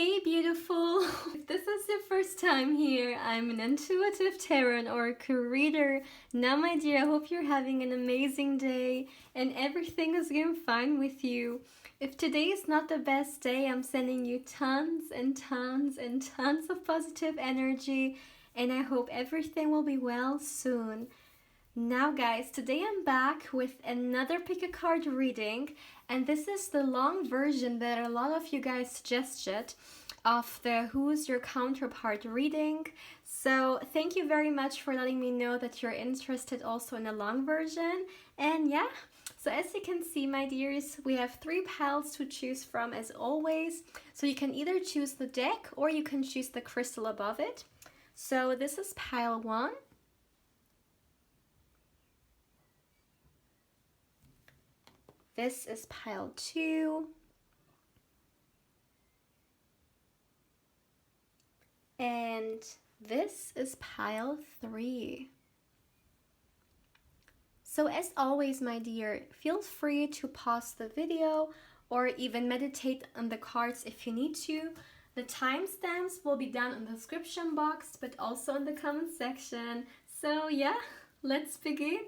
Hey beautiful! If this is your first time here, I'm an intuitive tarot oracle reader. Now my dear, I hope you're having an amazing day and everything is going fine with you. If today is not the best day, I'm sending you tons and tons and tons of positive energy and I hope everything will be well soon. Now guys, today I'm back with another pick a card reading, and this is the long version that a lot of you guys suggested of the Who's Your Counterpart reading. So thank you very much for letting me know that you're interested also in a long version. And yeah, so as you can see my dears, we have 3 piles to choose from as always. So you can either choose the deck or you can choose the crystal above it. So this is pile 1. This is pile 2. And this is pile 3. So as always, my dear, feel free to pause the video or even meditate on the cards if you need to. The timestamps will be down in the description box, but also in the comment section. So yeah, let's begin.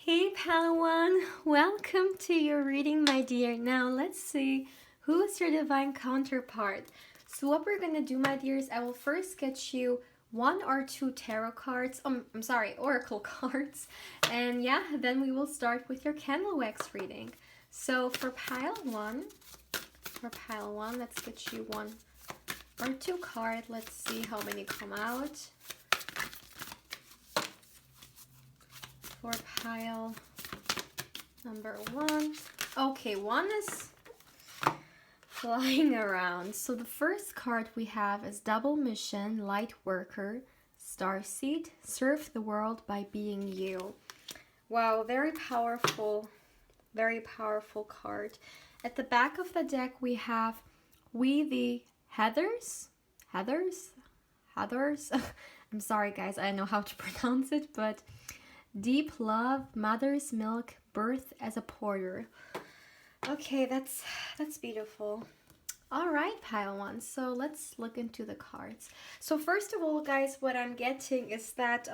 Hey Padawan, welcome to your reading, my dear. Now let's see who is your divine counterpart. So what we're gonna do, my dears, I will first get you 1 or 2 tarot cards, oracle cards, and yeah, then we will start with your candle wax reading. So for pile 1, let's get you 1 or 2 cards. Let's see how many come out. For pile number 1. Okay, 1 is flying around. So the first card we have is Double Mission, Light Worker, Starseed, Serve the World by Being You. Wow, very powerful card. At the back of the deck we have We the Heathers. I'm sorry guys, I don't know how to pronounce it, but Deep Love, Mother's Milk, Birth as a Porter. Okay, that's beautiful. All right, pile 1. So let's look into the cards. So first of all, guys, what I'm getting is that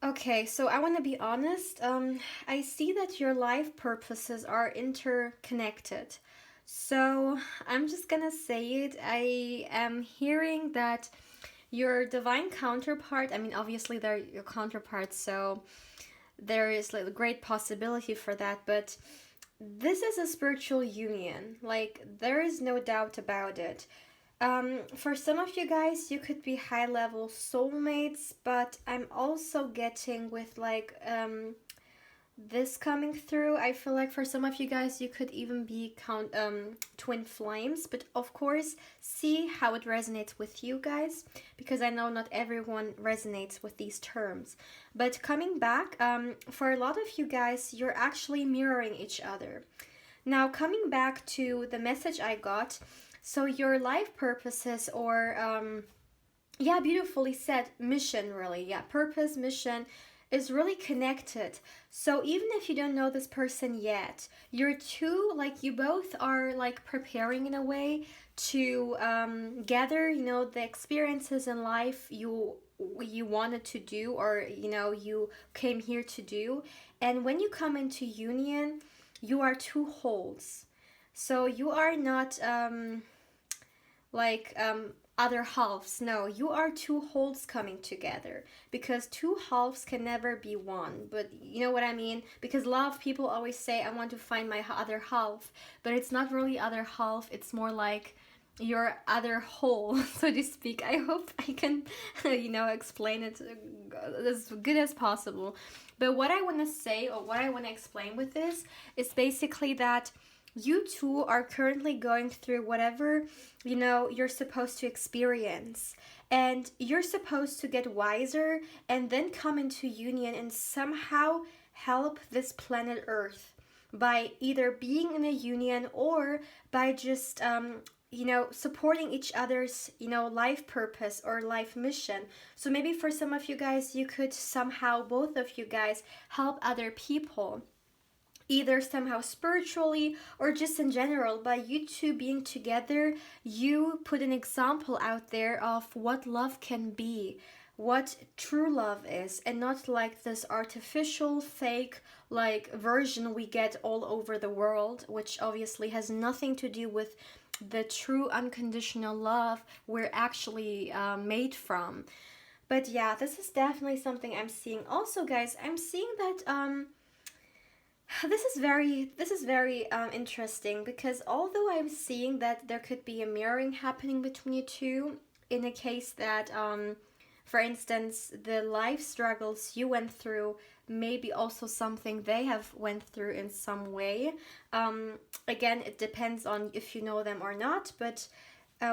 okay, so I want to be honest. I see that your life purposes are interconnected. So I'm just gonna say it. I am hearing that your divine counterpart, I mean, obviously they're your counterparts, so there is like a great possibility for that, but this is a spiritual union. Like, there is no doubt about it. For some of you guys, you could be high-level soulmates, but I'm also getting with like this coming through. I feel like for some of you guys you could even be twin flames, but of course see how it resonates with you guys, because I know not everyone resonates with these terms. But coming back, for a lot of you guys, you're actually mirroring each other. Now coming back to the message I got, so your life purposes, or yeah, beautifully said, mission, really, yeah, purpose, mission is really connected. So even if you don't know this person yet, you're two, like, you both are like preparing in a way to gather, you know, the experiences in life you wanted to do, or you know, you came here to do. And when you come into union, you are 2 wholes. So you are not other halves. No, you are 2 wholes coming together, because 2 halves can never be one. But you know what I mean? Because a lot of people always say, I want to find my other half, but it's not really other half, it's more like your other whole, so to speak. I hope I can you know, explain it as good as possible. But what I want to say, or what I want to explain with this, is basically that you two are currently going through whatever, you know, you're supposed to experience, and you're supposed to get wiser and then come into union and somehow help this planet Earth by either being in a union or by just you know, supporting each other's, you know, life purpose or life mission. So maybe for some of you guys, you could somehow, both of you guys, help other people. either somehow spiritually or just in general. By you two being together, you put an example out there of what love can be, what true love is, and not like this artificial fake like version we get all over the world, which obviously has nothing to do with the true unconditional love we're actually made from. But yeah, this is definitely something I'm seeing. Also, guys, I'm seeing that this is very interesting, because although I'm seeing that there could be a mirroring happening between you two, in a case that for instance, the life struggles you went through may be also something they have went through in some way. Again, it depends on if you know them or not, but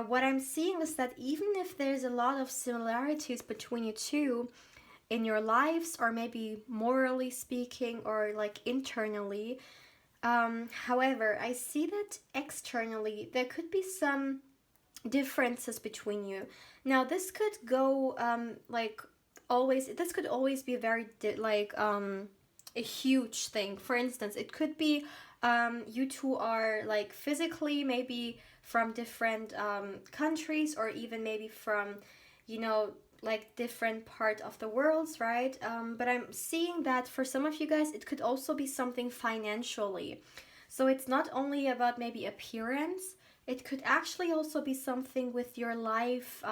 what I'm seeing is that even if there's a lot of similarities between you two in your lives, or maybe morally speaking, or like internally, however, I see that externally there could be some differences between you. Now, this could go like always. This could always be very a huge thing. For instance, it could be you two are like physically maybe from different countries, or even maybe from, you know, like different part of the worlds, right? But I'm seeing that for some of you guys, it could also be something financially. So it's not only about maybe appearance, it could actually also be something with your life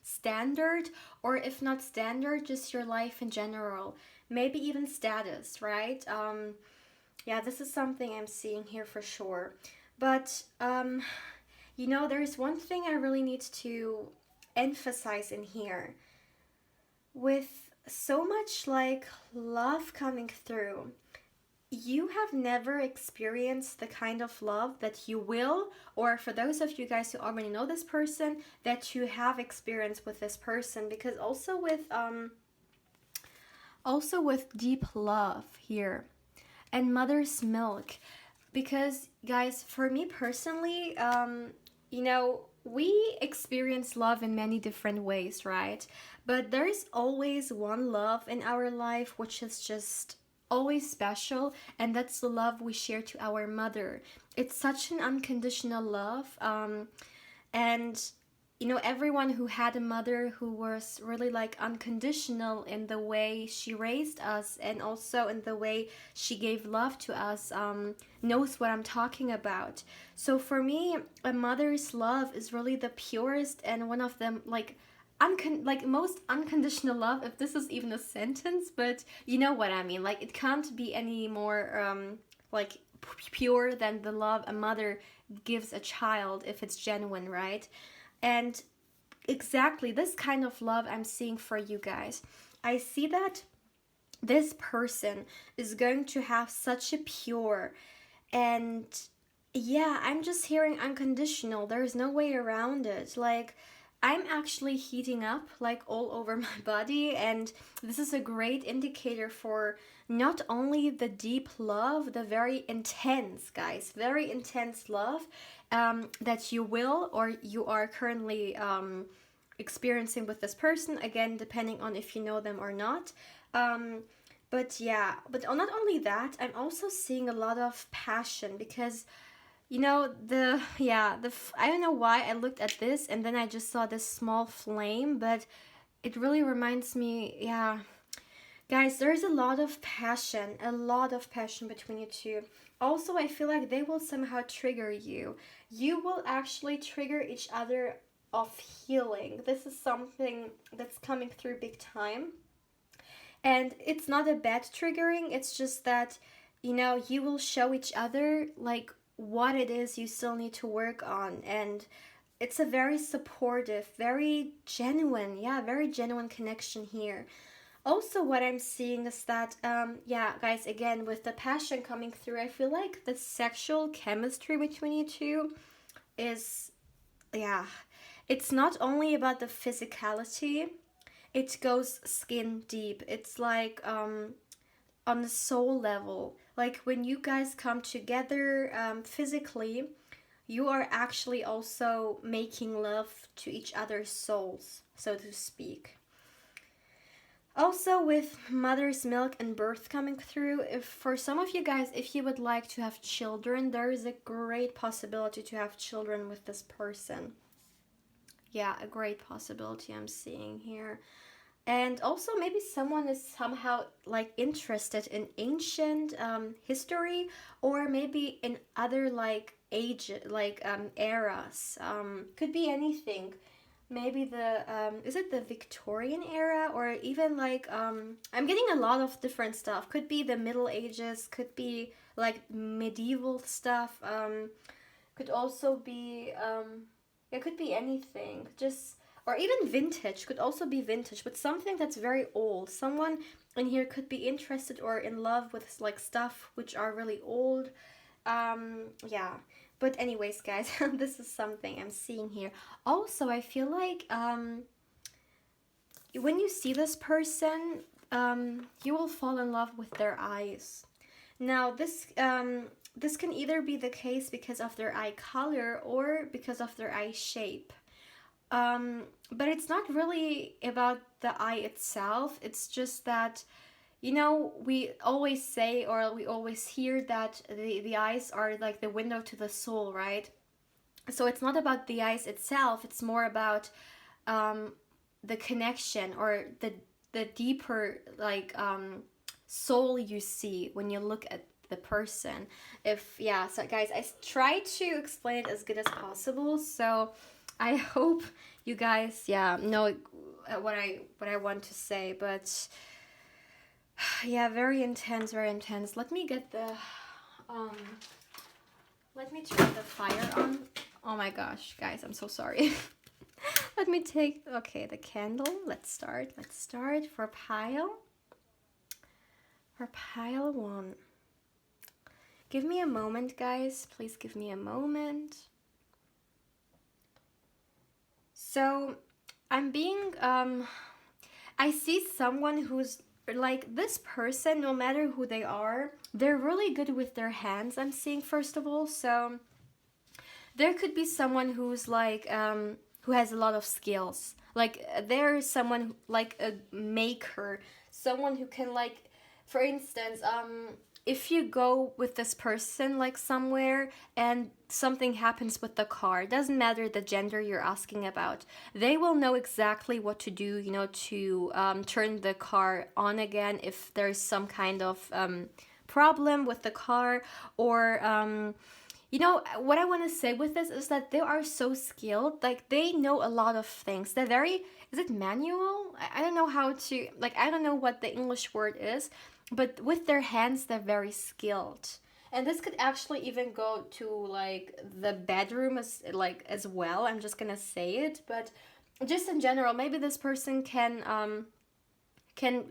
standard, or if not standard, just your life in general. Maybe even status, right? Yeah, this is something I'm seeing here for sure. But, you know, there's one thing I really need to emphasize in here. With so much like love coming through, you have never experienced the kind of love that you will, or for those of you guys who already know this person, that you have experienced with this person. Because also with deep love here and mother's milk, because guys, for me personally, you know, we experience love in many different ways, right? But there's always one love in our life which is just always special, and that's the love we share to our mother. It's such an unconditional love, and you know, everyone who had a mother who was really like unconditional in the way she raised us, and also in the way she gave love to us, knows what I'm talking about. So for me, a mother's love is really the purest and one of them like like most unconditional love, if this is even a sentence, but you know what I mean. Like, it can't be any more like pure than the love a mother gives a child if it's genuine, right? And exactly this kind of love I'm seeing for you guys. I see that this person is going to have such a pure, and yeah, I'm just hearing unconditional. There's no way around it. Like, I'm actually heating up like all over my body, and this is a great indicator for not only the deep love, the very intense, guys, very intense love that you will or you are currently experiencing with this person, again, depending on if you know them or not. Um, but yeah, but not only that, I'm also seeing a lot of passion, because you know, I don't know why I looked at this and then I just saw this small flame, but it really reminds me, yeah. Guys, there's a lot of passion between you two. Also, I feel like they will somehow trigger you. You will actually trigger each other of healing. This is something that's coming through big time. And it's not a bad triggering, it's just that, you know, you will show each other like what it is you still need to work on. And it's a very supportive, very genuine, yeah, very genuine connection here. Also, what I'm seeing is that, yeah, guys, again, with the passion coming through, I feel like the sexual chemistry between you two is, yeah, it's not only about the physicality, it goes skin deep. It's like on the soul level. Like when you guys come together physically, you are actually also making love to each other's souls, so to speak. Also, with mother's milk and birth coming through, if for some of you guys, if you would like to have children, there is a great possibility to have children with this person. Yeah, a great possibility I'm seeing here. And also, maybe someone is somehow like interested in ancient history, or maybe in other like age, like eras. Could be anything. Maybe the is it the Victorian era, or even like I'm getting a lot of different stuff. Could be the Middle Ages. Could be like medieval stuff. Could also be it could be anything. Just or even vintage could also be vintage, but something that's very old. Someone in here could be interested or in love with like stuff which are really old. Yeah. But anyways, guys, this is something I'm seeing here. Also, I feel like when you see this person, you will fall in love with their eyes. Now, this can either be the case because of their eye color or because of their eye shape. But it's not really about the eye itself. It's just that, you know, we always say or we always hear that the eyes are like the window to the soul, right? So it's not about the eyes itself. It's more about the connection or the deeper like soul you see when you look at the person. If yeah, so guys, I try to explain it as good as possible. So I hope you guys, yeah, know what I want to say. But yeah, very intense, very intense. Let me get the um, let me turn the fire on. Oh my gosh, guys, I'm so sorry. Let me take okay the candle. Let's start. Let's start for pile. For pile one. Give me a moment, guys. Please give me a moment. So I'm being I see someone who's like this person, no matter who they are, they're really good with their hands, I'm seeing first of all. So there could be someone who's like who has a lot of skills. Like there's someone like a maker, someone who can like for instance, if you go with this person like somewhere and something happens with the car, it doesn't matter the gender you're asking about, they will know exactly what to do, you know, to turn the car on again if there's some kind of problem with the car or you know what I want to say with this is that they are so skilled, like they know a lot of things. They're very, is it manual? I don't know how to, like I don't know what the English word is, but with their hands they're very skilled. And this could actually even go to like the bedroom as well. I'm just gonna say it, but just in general, maybe this person can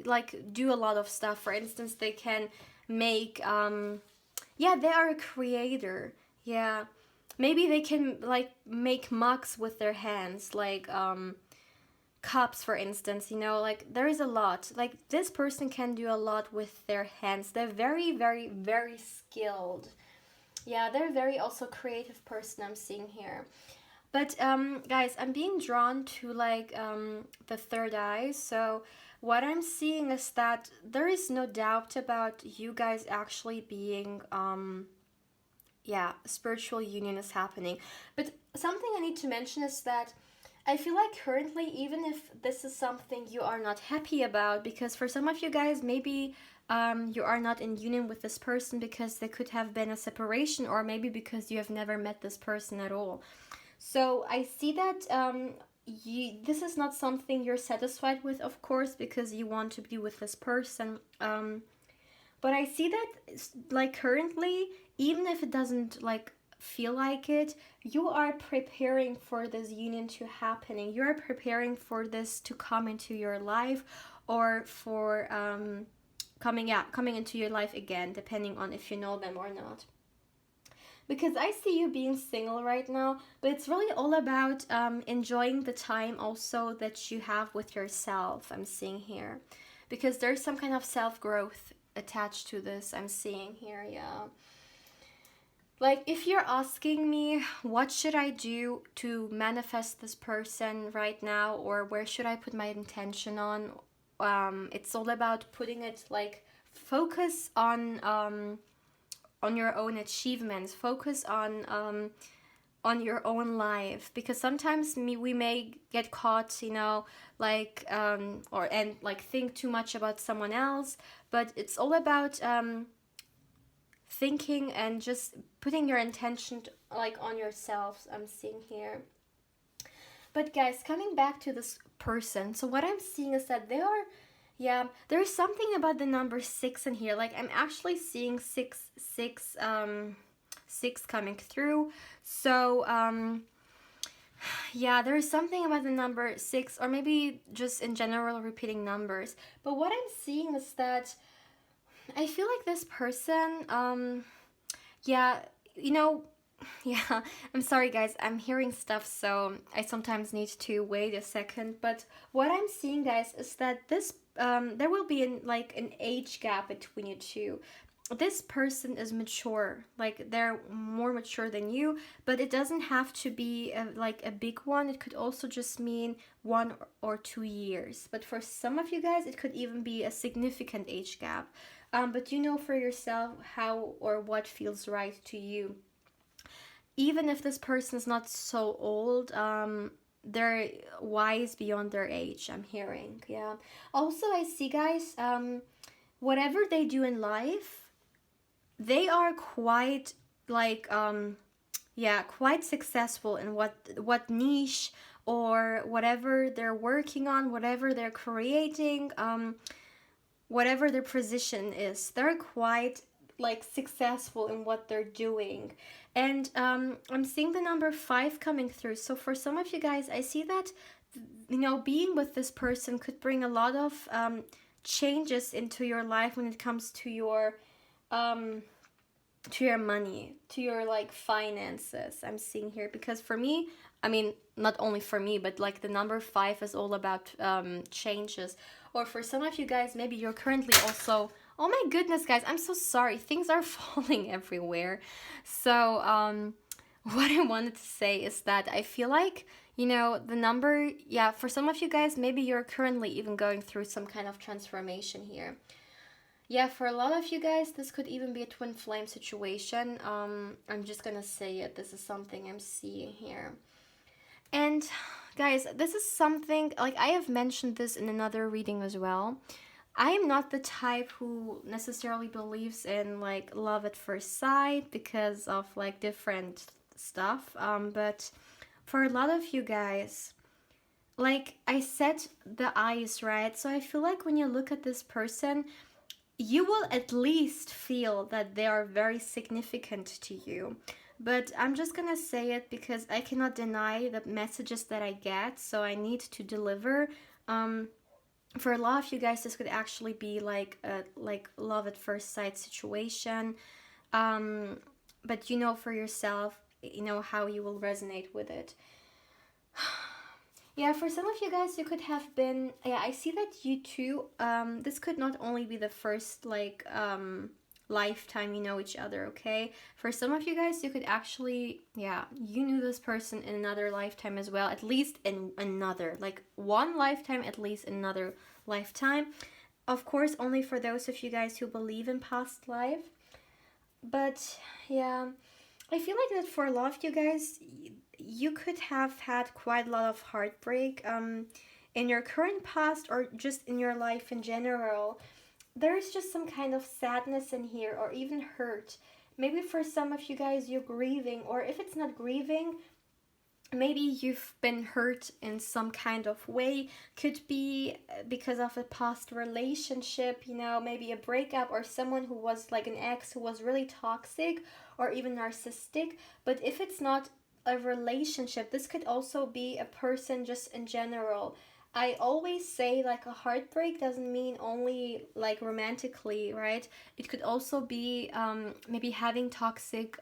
like do a lot of stuff. For instance, they can make yeah, they are a creator. Yeah. Maybe they can like make mugs with their hands, like cups for instance, you know, like there is a lot. Like this person can do a lot with their hands. They're very, very, very skilled. Yeah, they're very also creative person I'm seeing here. But guys, I'm being drawn to like the third eye. So what I'm seeing is that there is no doubt about you guys actually being yeah, spiritual union is happening. But something I need to mention is that I feel like currently, even if this is something you are not happy about, because for some of you guys, maybe you are not in union with this person because there could have been a separation, or maybe because you have never met this person at all. So I see that this is not something you're satisfied with, of course, because you want to be with this person. But I see that like currently, even if it doesn't like feel like it, you are preparing for this union to happening. You are preparing for this to come into your life, or for coming into your life again, depending on if you know them or not. Because I see you being single right now, but it's really all about enjoying the time also that you have with yourself, I'm seeing here. Because there's some kind of self growth attached to this, I'm seeing here, yeah. Like, if you're asking me, what should I do to manifest this person right now, or where should I put my intention on? it's all about putting it like focus on your own achievements, focus on your own life, because sometimes we may get caught, like or and like think too much about someone else, but it's all about thinking and just putting your intention like on yourself. I'm seeing here. But guys, coming back to this person, so what I'm seeing is that they are, yeah, there's something about the number six in here. Like I'm actually seeing six coming through. So yeah, there is something about the number six, or maybe just in general repeating numbers. But what I'm seeing is that I feel like this person, yeah, you know, yeah, I'm sorry guys, I'm hearing stuff, so I sometimes need to wait a second. But what I'm seeing, guys, is that this, there will be an age gap between you two. This person is mature, like they're more mature than you, but it doesn't have to be a big one. It could also just mean 1 or 2 years. But for some of you guys, it could even be a significant age gap. But you know for yourself how or what feels right to you. Even if this person is not so old, they're wise beyond their age, I'm hearing. Yeah. Also, I see, guys, whatever they do in life, they are quite like yeah, quite successful in what niche or whatever they're working on, whatever they're creating, whatever their position is. They're quite like successful in what they're doing. And I'm seeing the number 5 coming through. So for some of you guys, I see that being with this person could bring a lot of changes into your life when it comes um to your money, to your like finances. I'm seeing here, because for me, I mean, not only for me, but like the number 5 is all about changes. Or for some of you guys, maybe you're currently also, oh my goodness guys, I'm so sorry, things are falling everywhere. So what I wanted to say is that I feel like, the number, yeah, for some of you guys, maybe you're currently even going through some kind of transformation here. Yeah, for a lot of you guys, this could even be a twin flame situation. I'm just gonna say it. This is something I'm seeing here. And guys, this is something, like I have mentioned this in another reading as well. I am not the type who necessarily believes in like love at first sight because of like different stuff. But for a lot of you guys, like I set the eyes, right? So I feel like when you look at this person, you will at least feel that they are very significant to you. But I'm just gonna say it because I cannot deny the messages that I get, so I need to deliver. For a lot of you guys, this could actually be like a love at first sight situation. But you know for yourself, how you will resonate with it. Yeah, for some of you guys, you could have been. Yeah, I see that you too. This could not only be the first lifetime you know each other. Okay, for some of you guys, you could actually, yeah, you knew this person in another lifetime as well. At least in another, like one lifetime, at least another lifetime. Of course, only for those of you guys who believe in past life. But yeah, I feel like that for a lot of you guys, you could have had quite a lot of heartbreak in your current past or just in your life in general. There's just some kind of sadness in here, or even hurt. Maybe for some of you guys, you're grieving, or if it's not grieving, maybe you've been hurt in some kind of way. Could be because of a past relationship, maybe a breakup, or someone who was like an ex who was really toxic or even narcissistic. But if it's not a relationship, this could also be a person just in general. I always say like a heartbreak doesn't mean only like romantically, right? It could also be maybe having toxic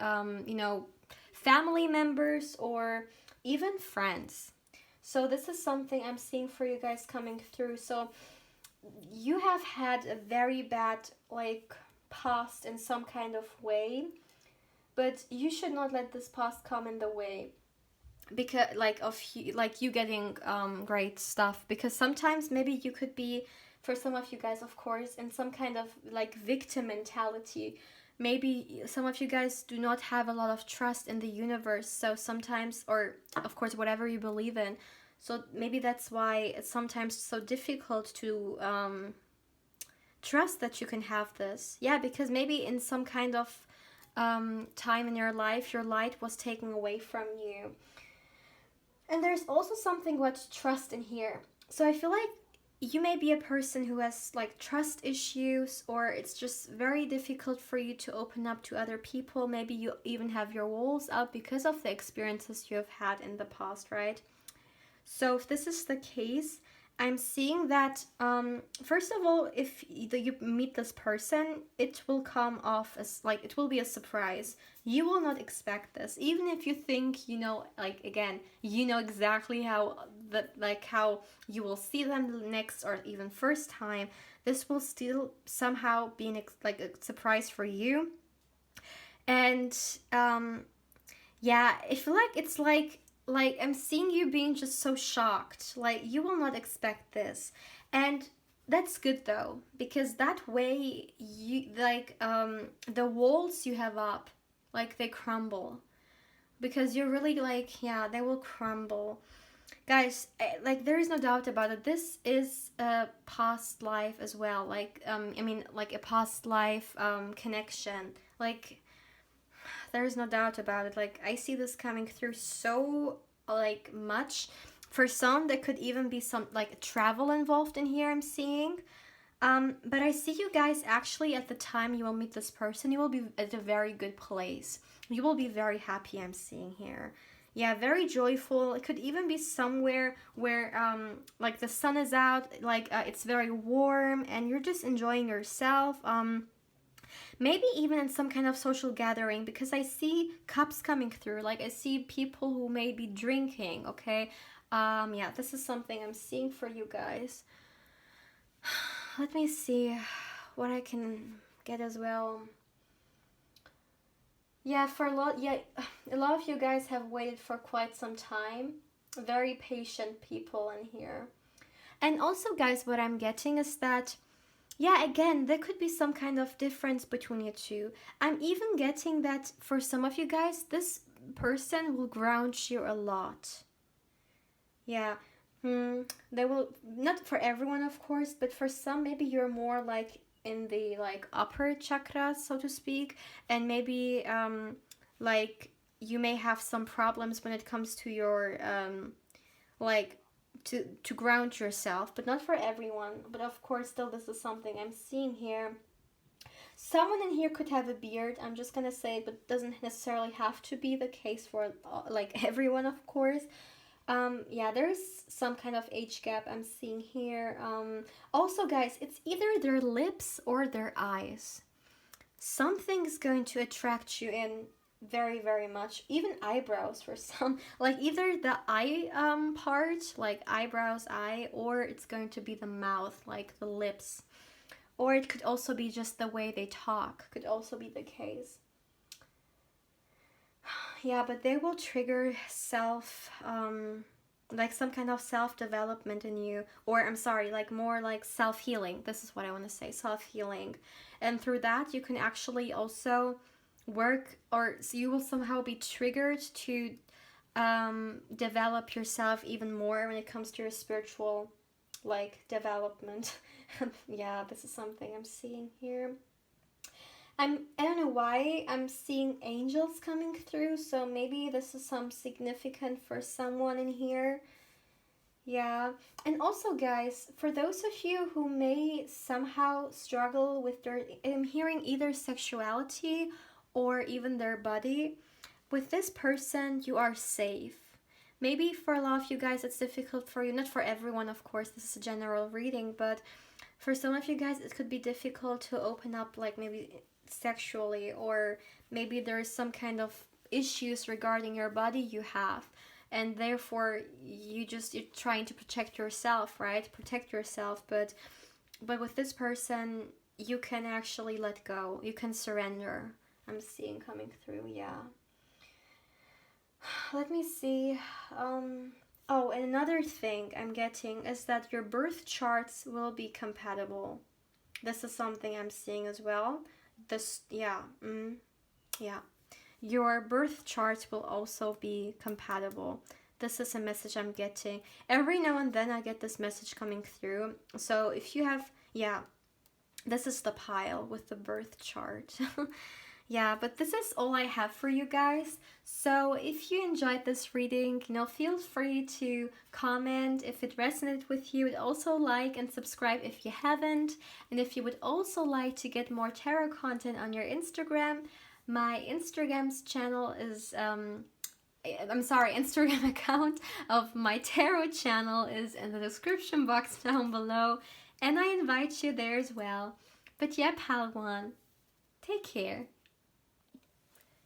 family members or even friends. So this is something I'm seeing for you guys coming through. So you have had a very bad like past in some kind of way, but you should not let this past come in the way, because like of you, like you getting great stuff, because sometimes maybe you could be for some of you guys, of course, in some kind of like victim mentality. Maybe some of you guys do not have a lot of trust in the universe, so sometimes, or of course, whatever you believe in. So maybe that's why it's sometimes so difficult to trust that you can have this. Yeah, because maybe in some kind of time in your life, your light was taken away from you. And there's also something about trust in here. So I feel like you may be a person who has like trust issues, or it's just very difficult for you to open up to other people. Maybe you even have your walls up because of the experiences you have had in the past, right? So if this is the case, I'm seeing that first of all, if you meet this person, it will come off as like it will be a surprise. You will not expect this, even if you think you know. Like again, you know exactly how how you will see them the next or even first time. This will still somehow be like a surprise for you, and yeah, I feel like it's like I'm seeing you being just so shocked. Like you will not expect this. And that's good though, because that way you like the walls you have up, like they crumble. Because you're really like, yeah, they will crumble. Guys, like there is no doubt about it. This is a past life as well. Like I mean like a past life connection. Like there's no doubt about it. Like I see this coming through so like much. For some there could even be some like travel involved in here, I'm seeing. But I see you guys actually at the time you will meet this person, you will be at a very good place. You will be very happy, I'm seeing here. Yeah, very joyful. It could even be somewhere where like the sun is out, like it's very warm and you're just enjoying yourself. Maybe even in some kind of social gathering, because I see cups coming through. Like I see people who may be drinking, okay? Yeah, this is something I'm seeing for you guys. Let me see what I can get as well. Yeah, for a lot of you guys have waited for quite some time. Very patient people in here. And also, guys, what I'm getting is that yeah, again, there could be some kind of difference between you two. I'm even getting that for some of you guys, this person will ground you a lot. Yeah. They will, not for everyone, of course, but for some, maybe you're more like in the like upper chakras, so to speak, and maybe like you may have some problems when it comes to your like to ground yourself, but not for everyone. But of course, still, this is something I'm seeing here. Someone in here could have a beard. I'm just gonna say it, but it doesn't necessarily have to be the case for like everyone, of course. Yeah, there's some kind of age gap I'm seeing here. Also, guys, it's either their lips or their eyes. Something's going to attract you in very, very much. Even eyebrows for some. Like either the eye part, like eyebrows, eye, or it's going to be the mouth, like the lips. Or it could also be just the way they talk. Could also be the case. Yeah, but they will trigger like some kind of self-development in you. Or, I'm sorry, like more like self-healing. This is what I want to say, self-healing. And through that, you can actually also work, or so you will somehow be triggered to develop yourself even more when it comes to your spiritual like development. Yeah, this is something I'm seeing here. I don't know why I'm seeing angels coming through, so maybe this is some significant for someone in here. Yeah. And also, guys, for those of you who may somehow struggle with their, I'm hearing either sexuality or even their body, with this person you are safe. Maybe for a lot of you guys it's difficult for you, not for everyone, of course, this is a general reading, but for some of you guys it could be difficult to open up, like maybe sexually, or maybe there's some kind of issues regarding your body you have, and therefore you're trying to protect yourself, right? Protect yourself, but with this person you can actually let go, you can surrender. I'm seeing coming through, yeah. Let me see. Oh, and another thing I'm getting is that your birth charts will be compatible. This is something I'm seeing as well. This, yeah, yeah. Your birth charts will also be compatible. This is a message I'm getting. Every now and then I get this message coming through. So if you have, yeah, this is the pile with the birth chart. Yeah, but this is all I have for you guys. So if you enjoyed this reading, feel free to comment if it resonated with you. And also like and subscribe if you haven't. And if you would also like to get more tarot content on your Instagram, my Instagram's channel is Instagram account of my tarot channel is in the description box down below, and I invite you there as well. But yeah, pal one, take care.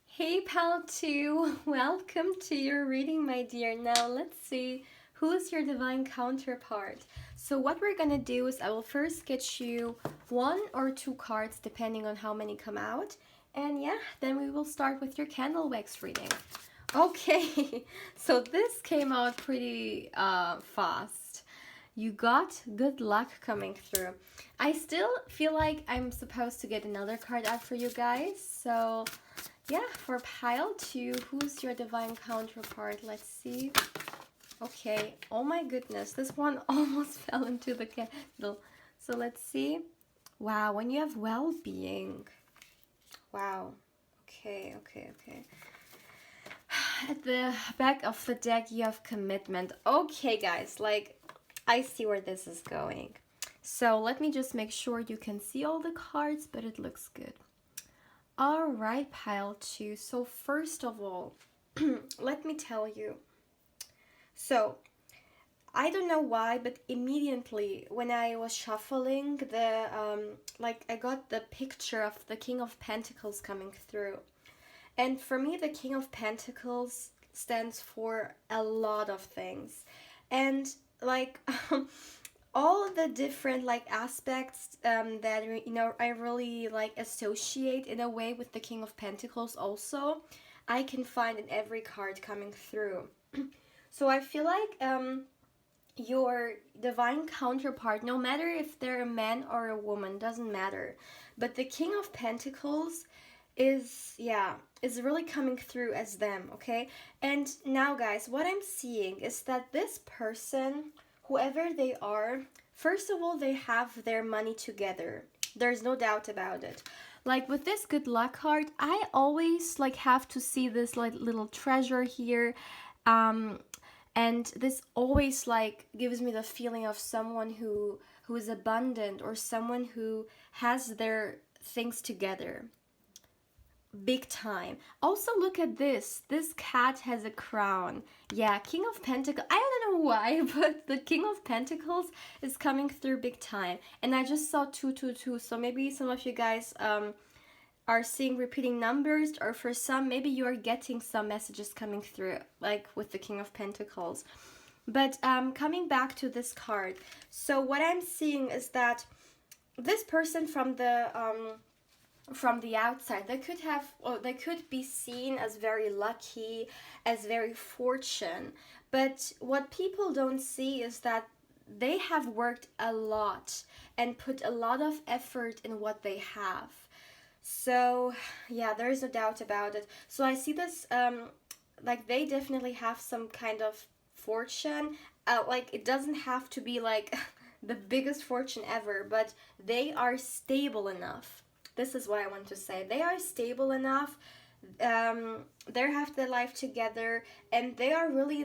Hey pal two, welcome to your reading, my dear. Now let's see who's your divine counterpart. So what we're gonna do is I will first get you 1 or 2 cards depending on how many come out, and yeah, then we will start with your candle wax reading. Okay, so this came out pretty fast. You got good luck coming through. I still feel like I'm supposed to get another card out for you guys. So yeah, for pile 2, who's your divine counterpart? Let's see. Okay, oh my goodness, this one almost fell into the candle. So let's see. Wow, when you have well-being. Wow. Okay. At the back of the deck, you have commitment. Okay, guys, like, I see where this is going. So let me just make sure you can see all the cards, but it looks good. All right, pile 2. So first of all, let me tell you. So I don't know why, but immediately when I was shuffling, I got the picture of the King of Pentacles coming through. And for me, the King of Pentacles stands for a lot of things. And like all the different aspects that I really associate in a way with the King of Pentacles also, I can find in every card coming through. So I feel like your divine counterpart, no matter if they're a man or a woman, doesn't matter, but the King of Pentacles is really coming through as them, okay? And now guys, what I'm seeing is that this person, whoever they are, first of all, they have their money together. There's no doubt about it. Like with this good luck card, I always have to see this little treasure here, and this always gives me the feeling of someone who is abundant, or someone who has their things together. Big time. Also, look at this. This cat has a crown. Yeah, King of Pentacles. I don't know why, but the King of Pentacles is coming through big time. And I just saw 222. So maybe some of you guys are seeing repeating numbers, or for some, maybe you are getting some messages coming through, like with the King of Pentacles. But coming back to this card. So what I'm seeing is that this person from the outside, they could be seen as very lucky, as very fortunate, but what people don't see is that they have worked a lot and put a lot of effort in what they have. So yeah, there is no doubt about it. So I see this they definitely have some kind of fortune. It doesn't have to be the biggest fortune ever, but they are stable enough. This is what I want to say. They are stable enough. They have their life together, and they are really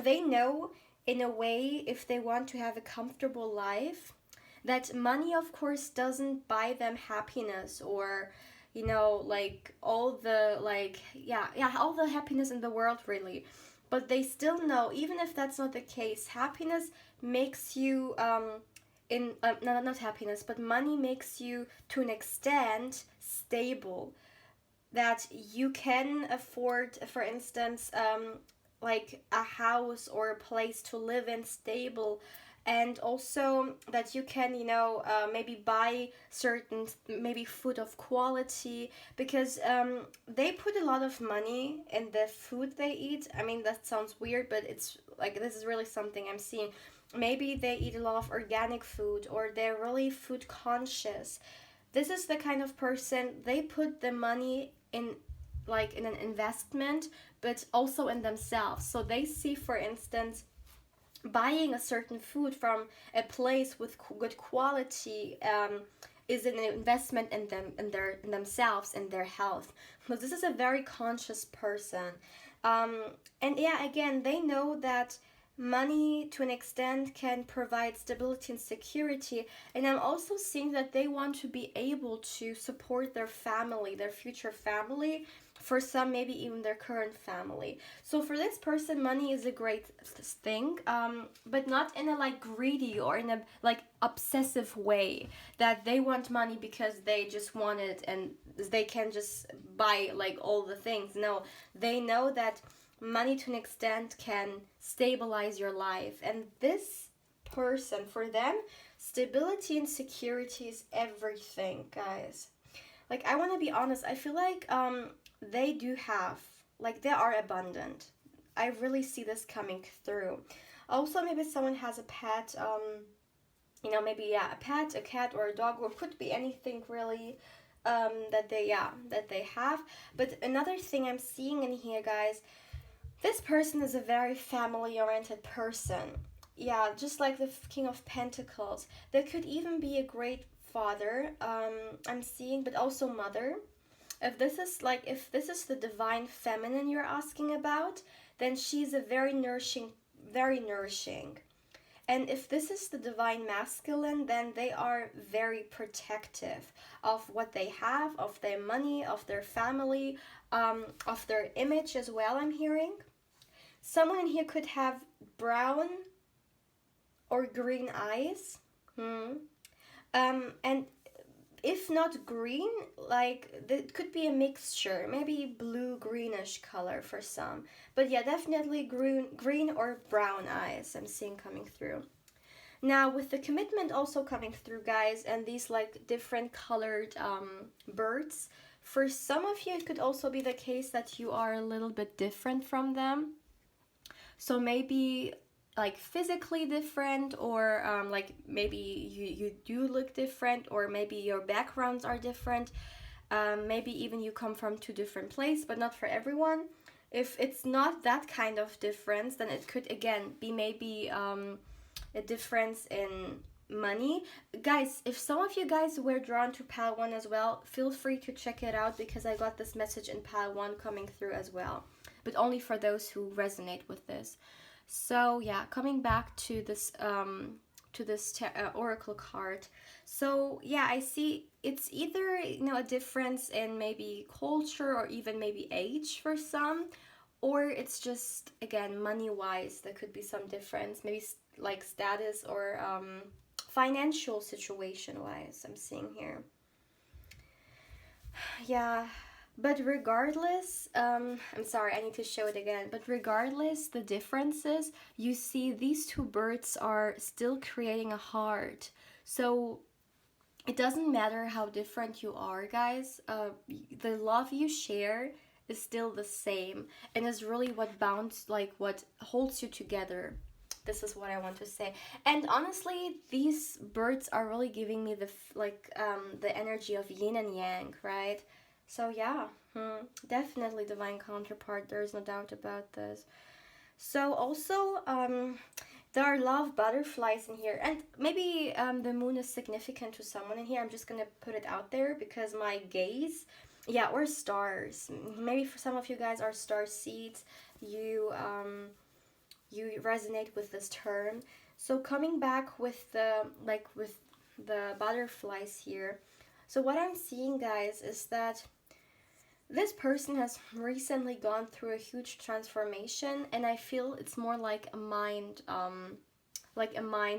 they know in a way, if they want to have a comfortable life, that money, of course, doesn't buy them happiness, or all the all the happiness in the world, really. But they still know, even if that's not the case, happiness makes you not happiness, but money makes you to an extent stable, that you can afford, for instance, a house or a place to live in, stable, and also that you can, maybe buy certain, maybe food of quality, because they put a lot of money in the food they eat. I mean, that sounds weird, but it's like, this is really something I'm seeing. Maybe they eat a lot of organic food, or they're really food conscious. This is the kind of person, they put the money in, like in an investment, but also in themselves. So they see, for instance, buying a certain food from a place with good quality, is an investment in them, in themselves, in their health. So this is a very conscious person, um, and yeah, again, they know that money to an extent can provide stability and security, and I'm also seeing that they want to be able to support their family, their future family, for some maybe even their current family. So for this person, money is a great thing, but not in a like greedy or in a like obsessive way, that they want money because they just want it and they can just buy like all the things. No, they know that money to an extent can stabilize your life, and this person, for them, stability and security is everything, guys. Like, I want to be honest, I feel like they do have, like, they are abundant. I really see this coming through. Also, maybe someone has a pet, maybe, yeah, a pet, a cat, or a dog, or could be anything really, that they have. But another thing I'm seeing in here, guys, this person is a very family oriented person. Yeah, just like the King of Pentacles. They could even be a great father, I'm seeing, but also mother. If this is the divine feminine you're asking about, then she's a very nourishing, very nourishing. And if this is the divine masculine, then they are very protective of what they have, of their money, of their family, of their image as well, I'm hearing. Someone in here could have brown or green eyes. And if not green, like, it could be a mixture, maybe blue greenish color for some. But yeah, definitely green or brown eyes I'm seeing coming through. Now, with the commitment also coming through, guys, and these like different colored birds, for some of you it could also be the case that you are a little bit different from them. So maybe like physically different, or like maybe you do look different, or maybe your backgrounds are different. Maybe even you come from two different places, but not for everyone. If it's not that kind of difference, then it could again be maybe a difference in money. Guys, if some of you guys were drawn to pile 1 as well, feel free to check it out, because I got this message in pile 1 coming through as well, but only for those who resonate with this. So yeah, coming back to this oracle card. So yeah, I see it's either a difference in maybe culture, or even maybe age for some, or it's just again money wise there could be some difference, maybe like status or financial situation wise I'm seeing here. Yeah, but regardless, I'm sorry, I need to show it again. But regardless, the differences, you see these two birds are still creating a heart. So it doesn't matter how different you are, guys. The love you share is still the same, and is really what bounds, like what holds you together. This is what I want to say. And honestly, these birds are really giving me the energy of yin and yang, right? So yeah, definitely divine counterpart. There's no doubt about this. So also, there are love butterflies in here, and maybe the moon is significant to someone in here. I'm just gonna put it out there because my gaze, yeah, or stars. Maybe for some of you guys are star seeds. You resonate with this term. So coming back with the butterflies here. So what I'm seeing, guys, is that this person has recently gone through a huge transformation, and I feel it's more like a mind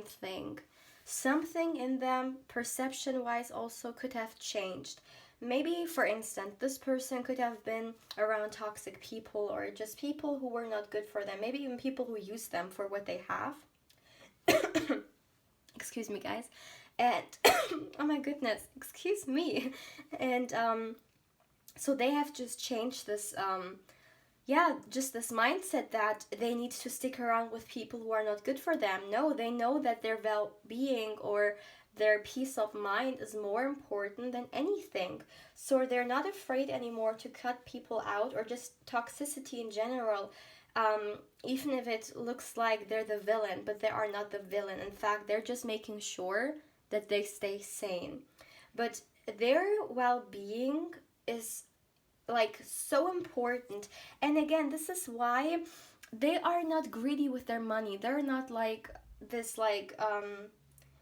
thing. Something in them, perception-wise, also could have changed. Maybe, for instance, this person could have been around toxic people, or just people who were not good for them. Maybe even people who use them for what they have. excuse me, guys. And oh my goodness, excuse me. And so they have just changed this just this mindset that they need to stick around with people who are not good for them. No, they know that their well-being or their peace of mind is more important than anything. So they're not afraid anymore to cut people out, or just toxicity in general. Even if it looks like they're the villain, but they are not the villain. In fact, they're just making sure that they stay sane. But their well-being is like so important. And again, this is why they are not greedy with their money. They're not like this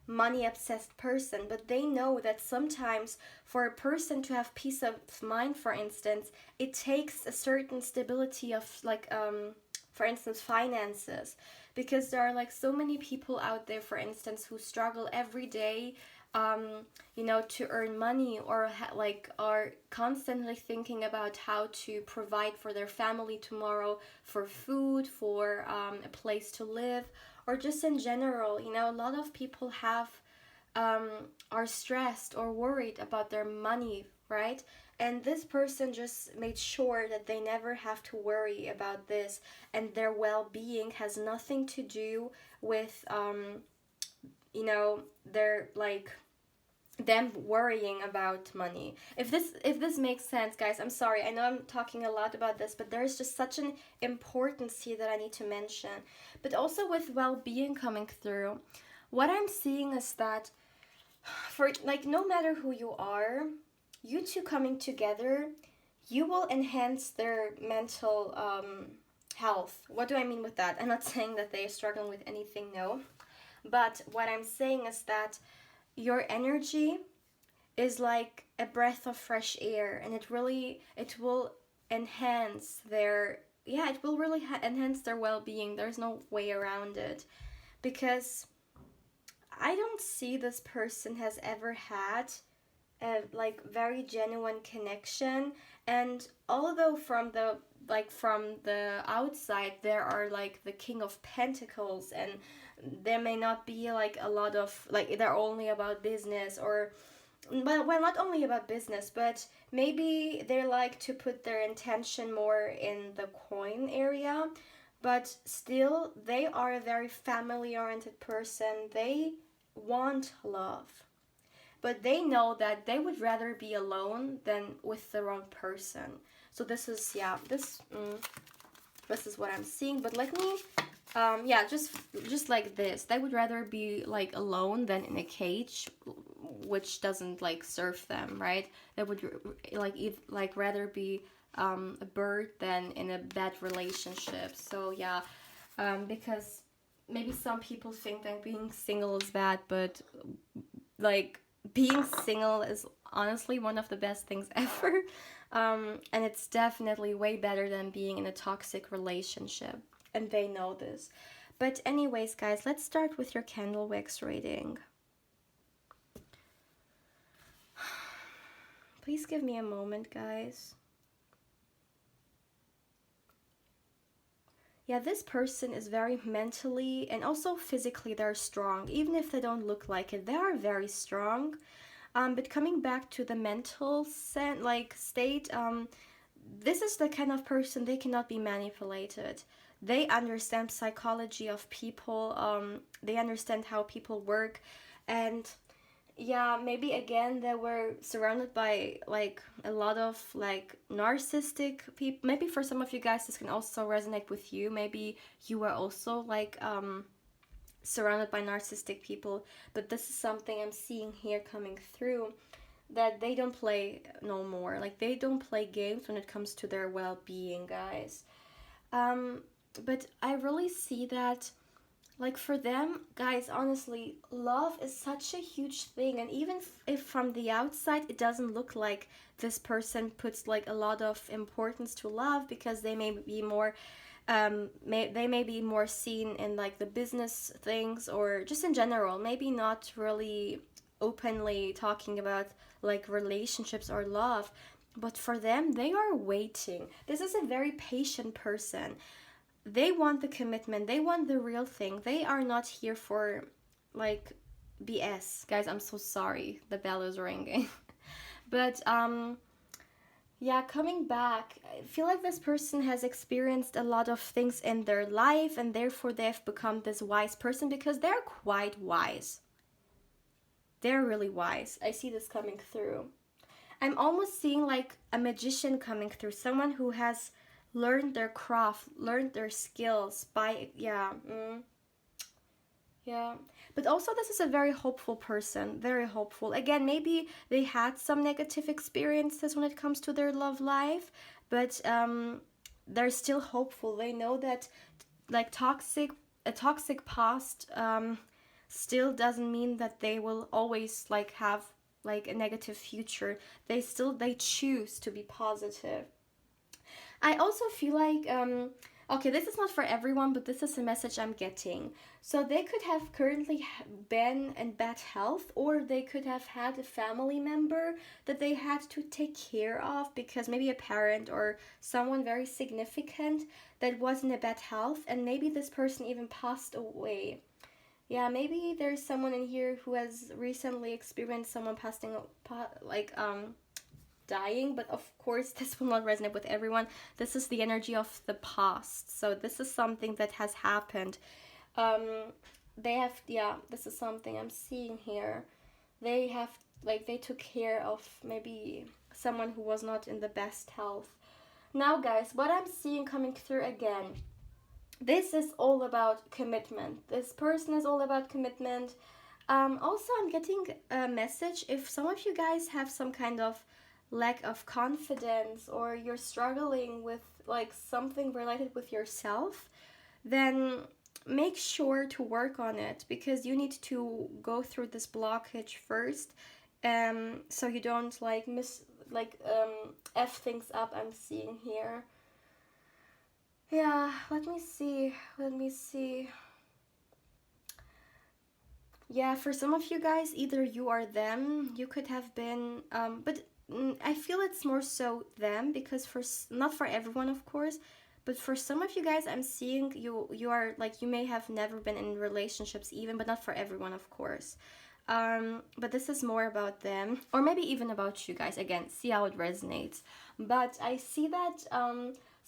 money obsessed person, but they know that sometimes for a person to have peace of mind, for instance, it takes a certain stability of for instance, finances, because there are like so many people out there, for instance, who struggle every day, to earn money, or are constantly thinking about how to provide for their family tomorrow, for food, for a place to live, or just in general. A lot of people are stressed or worried about their money, right? And this person just made sure that they never have to worry about this, and their well-being has nothing to do with their them worrying about money. If this makes sense, guys, I'm sorry. I know I'm talking a lot about this, but there's just such an importance here that I need to mention. But also with well-being coming through, what I'm seeing is that for no matter who you are, you two coming together, you will enhance their mental health. What do I mean with that? I'm not saying that they're struggling with anything, no. But what I'm saying is that your energy is like a breath of fresh air, and it will enhance their enhance their well-being. There's no way around it, because I don't see this person has ever had a very genuine connection. And although from the outside there are the King of Pentacles, and there may not be a lot of they're only about business, or well, not only about business, but maybe they like to put their intention more in the coin area, but still they are a very family oriented person. They want love, but they know that they would rather be alone than with the wrong person. So this is this is what I'm seeing. But let me just like this, they would rather be alone than in a cage, which doesn't serve them, right? They would rather be a bird than in a bad relationship. So yeah, because maybe some people think that being single is bad, but being single is honestly one of the best things ever. And it's definitely way better than being in a toxic relationship. And they know this. But anyways, guys, let's start with your candle wax reading. Please give me a moment, guys. Yeah, this person is very mentally and also physically, they're strong. Even if they don't look like it, they are very strong. But coming back to the mental state, this is the kind of person, they cannot be manipulated. They understand psychology of people. They understand how people work. And yeah, maybe again they were surrounded by a lot of narcissistic people. Maybe for some of you guys this can also resonate with you. Maybe you were also surrounded by narcissistic people, but this is something I'm seeing here coming through, that they don't play no more. They don't play games when it comes to their well-being, guys. But I really see that for them, guys, honestly, love is such a huge thing. And even if from the outside it doesn't look like this person puts a lot of importance to love, because they may be more they may be more seen in the business things, or just in general, maybe not really openly talking about relationships or love. But for them, they are waiting. This is a very patient person. They want the commitment. They want the real thing. They are not here for BS. Guys, I'm so sorry. The bell is ringing. But yeah, coming back, I feel like this person has experienced a lot of things in their life, and therefore they've become this wise person because they're quite wise. They're really wise. I see this coming through. I'm almost seeing like a magician coming through, someone who has learned their craft, learned their skills by, yeah, yeah. But also, this is a very hopeful person, very hopeful. Again, maybe they had some negative experiences when it comes to their love life, but they're still hopeful. They know that, like, a toxic past still doesn't mean that they will always like have like a negative future. They choose to be positive. I also feel like, okay, this is not for everyone, but this is a message I'm getting. So they could have currently been in bad health, or they could have had a family member that they had to take care of because maybe a parent or someone very significant that was in a bad health, and maybe this person even passed away. Yeah, maybe there's someone in here who has recently experienced someone passing, like dying, but of course this will not resonate with everyone. This is the energy of the past, so this is something that has happened. um they have, yeah, this is something I'm seeing here. They have, like, they took care of maybe someone who was not in the best health. Now guys, what I'm seeing coming through again, this is all about commitment. This person is all about commitment. Also, I'm getting a message if some of you guys have some kind of lack of confidence, or you're struggling with like something related with yourself, then make sure to work on it, because you need to go through this blockage first, so you don't like f things up. I'm seeing here. Yeah, let me see. Yeah, for some of you guys, either you or them, you could have been, but I feel it's more so them, because not for everyone, of course, but for some of you guys, I'm seeing you are like, you may have never been in relationships even, but not for everyone, of course. But this is more about them, or maybe even about you guys. Again, see how it resonates. But I see that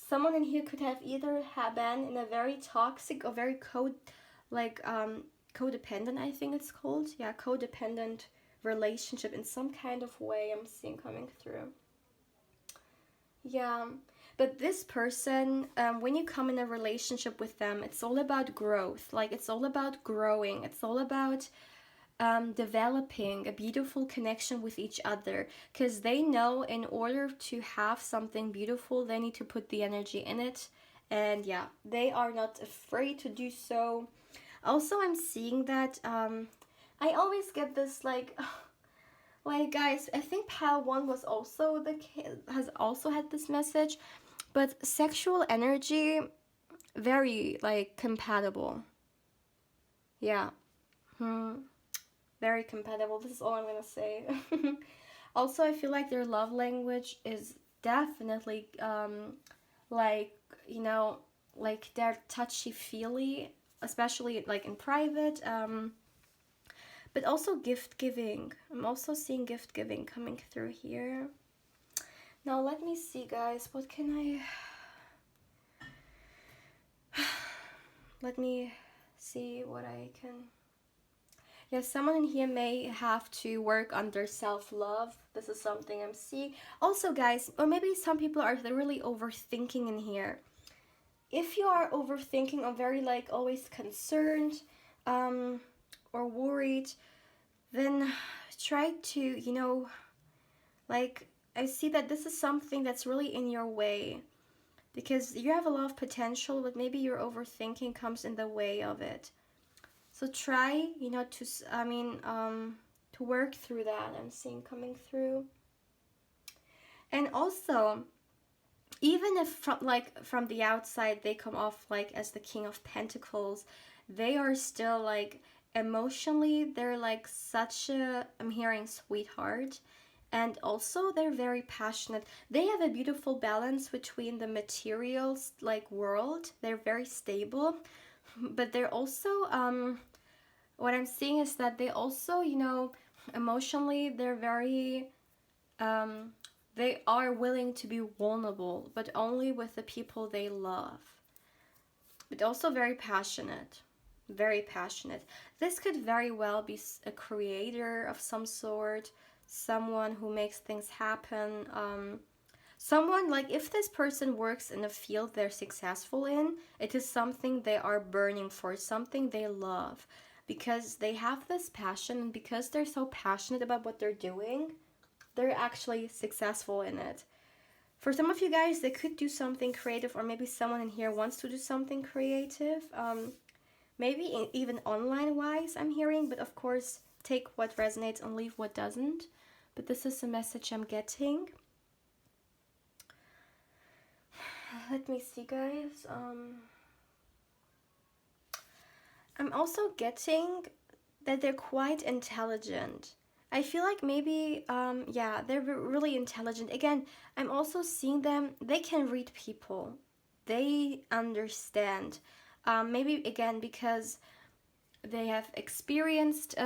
someone in here could have either been in a very toxic or very like codependent, I think it's called. Yeah, codependent relationship in some kind of way, I'm seeing coming through. Yeah, but this person, when you come in a relationship with them, it's all about growth. Like, it's all about growing. It's all about developing a beautiful connection with each other, because they know in order to have something beautiful, they need to put the energy in it. And yeah, they are not afraid to do so. Also, I'm seeing that I always get this like like guys, I think pile 1 was also has also had this message, but sexual energy, very like compatible. Yeah. Very compatible. This is all I'm gonna say. Also, I feel like their love language is definitely like, you know, like they're touchy feely, especially like in private. But also gift giving. I'm also seeing gift giving coming through here. Now let me see, guys. What can I? Let me see what I can. Yeah, someone in here may have to work on their self-love. This is something I'm seeing. Also, guys, or maybe some people are really overthinking in here. If you are overthinking or very like always concerned or worried, then try to, like, I see that this is something that's really in your way, because you have a lot of potential, but maybe your overthinking comes in the way of it. So try, to work through that. I'm seeing coming through. And also, even if from the outside they come off like as the King of Pentacles, they are still like emotionally, they're like such a, I'm hearing, sweetheart. And also they're very passionate. They have a beautiful balance between the materials like world. They're very stable, but they're also what I'm seeing is that they also, emotionally, they're very, um, they are willing to be vulnerable, but only with the people they love. But also very passionate. Very passionate. This could very well be a creator of some sort, someone who makes things happen. Someone, like, if this person works in a field they're successful in, it is something they are burning for, something they love. Because they have this passion, and because they're so passionate about what they're doing, they're actually successful in it. For some of you guys, they could do something creative, or maybe someone in here wants to do something creative. Maybe even online wise, I'm hearing, but of course, take what resonates and leave what doesn't. But this is the message I'm getting. Let me see, guys. I'm also getting that they're quite intelligent. I feel like maybe, yeah, they're really intelligent. Again, I'm also seeing them, they can read people. They understand. Maybe, again, because they have experienced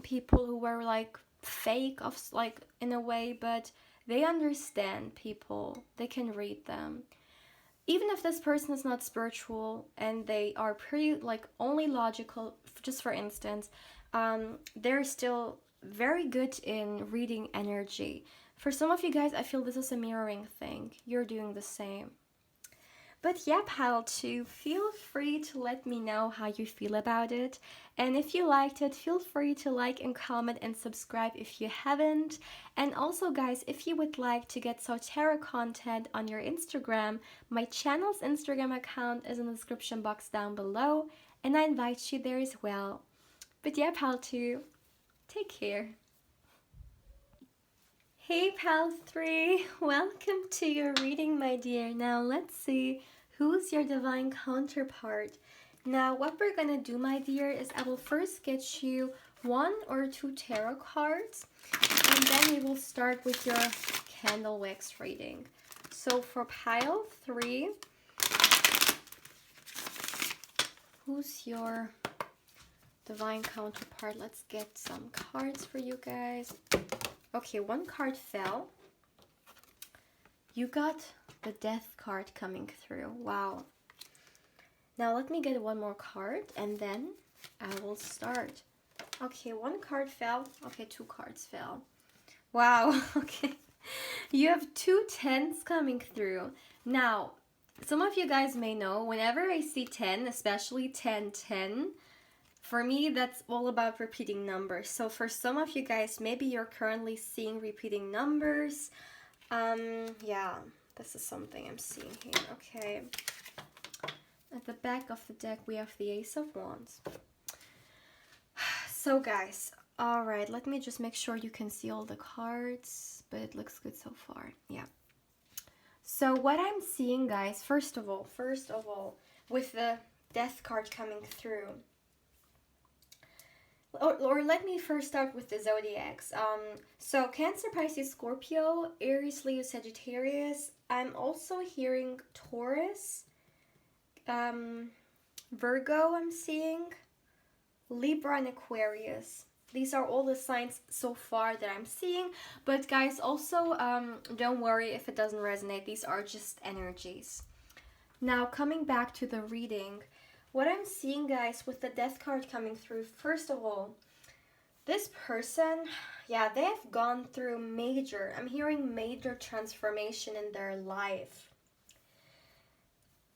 people who were like fake, of like, in a way, but they understand people. They can read them. Even if this person is not spiritual and they are pretty like only logical, just for instance, they're still very good in reading energy. For some of you guys, I feel this is a mirroring thing. You're doing the same. But yeah, pile 2, feel free to let me know how you feel about it. And if you liked it, feel free to like and comment and subscribe if you haven't. And also, guys, if you would like to get tarot content on your Instagram, my channel's Instagram account is in the description box down below, and I invite you there as well. But yeah, pal 2, take care. Hey, pal 3, welcome to your reading, my dear. Now let's see who's your divine counterpart. Now what we're gonna do, my dear, is I will first get you 1 or 2 tarot cards, and then we will start with your candle wax reading. So for pile 3, who's your divine counterpart? Let's get some cards for you guys. Okay, 1 card fell. You got the death card coming through. Wow. Now let me get 1 more card and then I will start. Okay, 1 card fell. Okay, 2 cards fell. Wow, okay. You have 2 10s coming through. Now, some of you guys may know, whenever I see 10, especially 10, 10, for me, that's all about repeating numbers. So for some of you guys, maybe you're currently seeing repeating numbers. Yeah, this is something I'm seeing here. Okay. At the back of the deck, we have the Ace of Wands. So guys, all right, let me just make sure you can see all the cards, but it looks good so far. Yeah. So what I'm seeing, guys, first of all, with the Death card coming through, or let me first start with the zodiacs. So Cancer, Pisces, Scorpio, Aries, Leo, Sagittarius. I'm also hearing Taurus, Virgo, I'm seeing, Libra, and Aquarius. These are all the signs so far that I'm seeing. But guys, also, don't worry if it doesn't resonate. These are just energies. Now, coming back to the reading, what I'm seeing, guys, with the Death card coming through, first of all, this person, yeah, they have gone through I'm hearing major transformation in their life.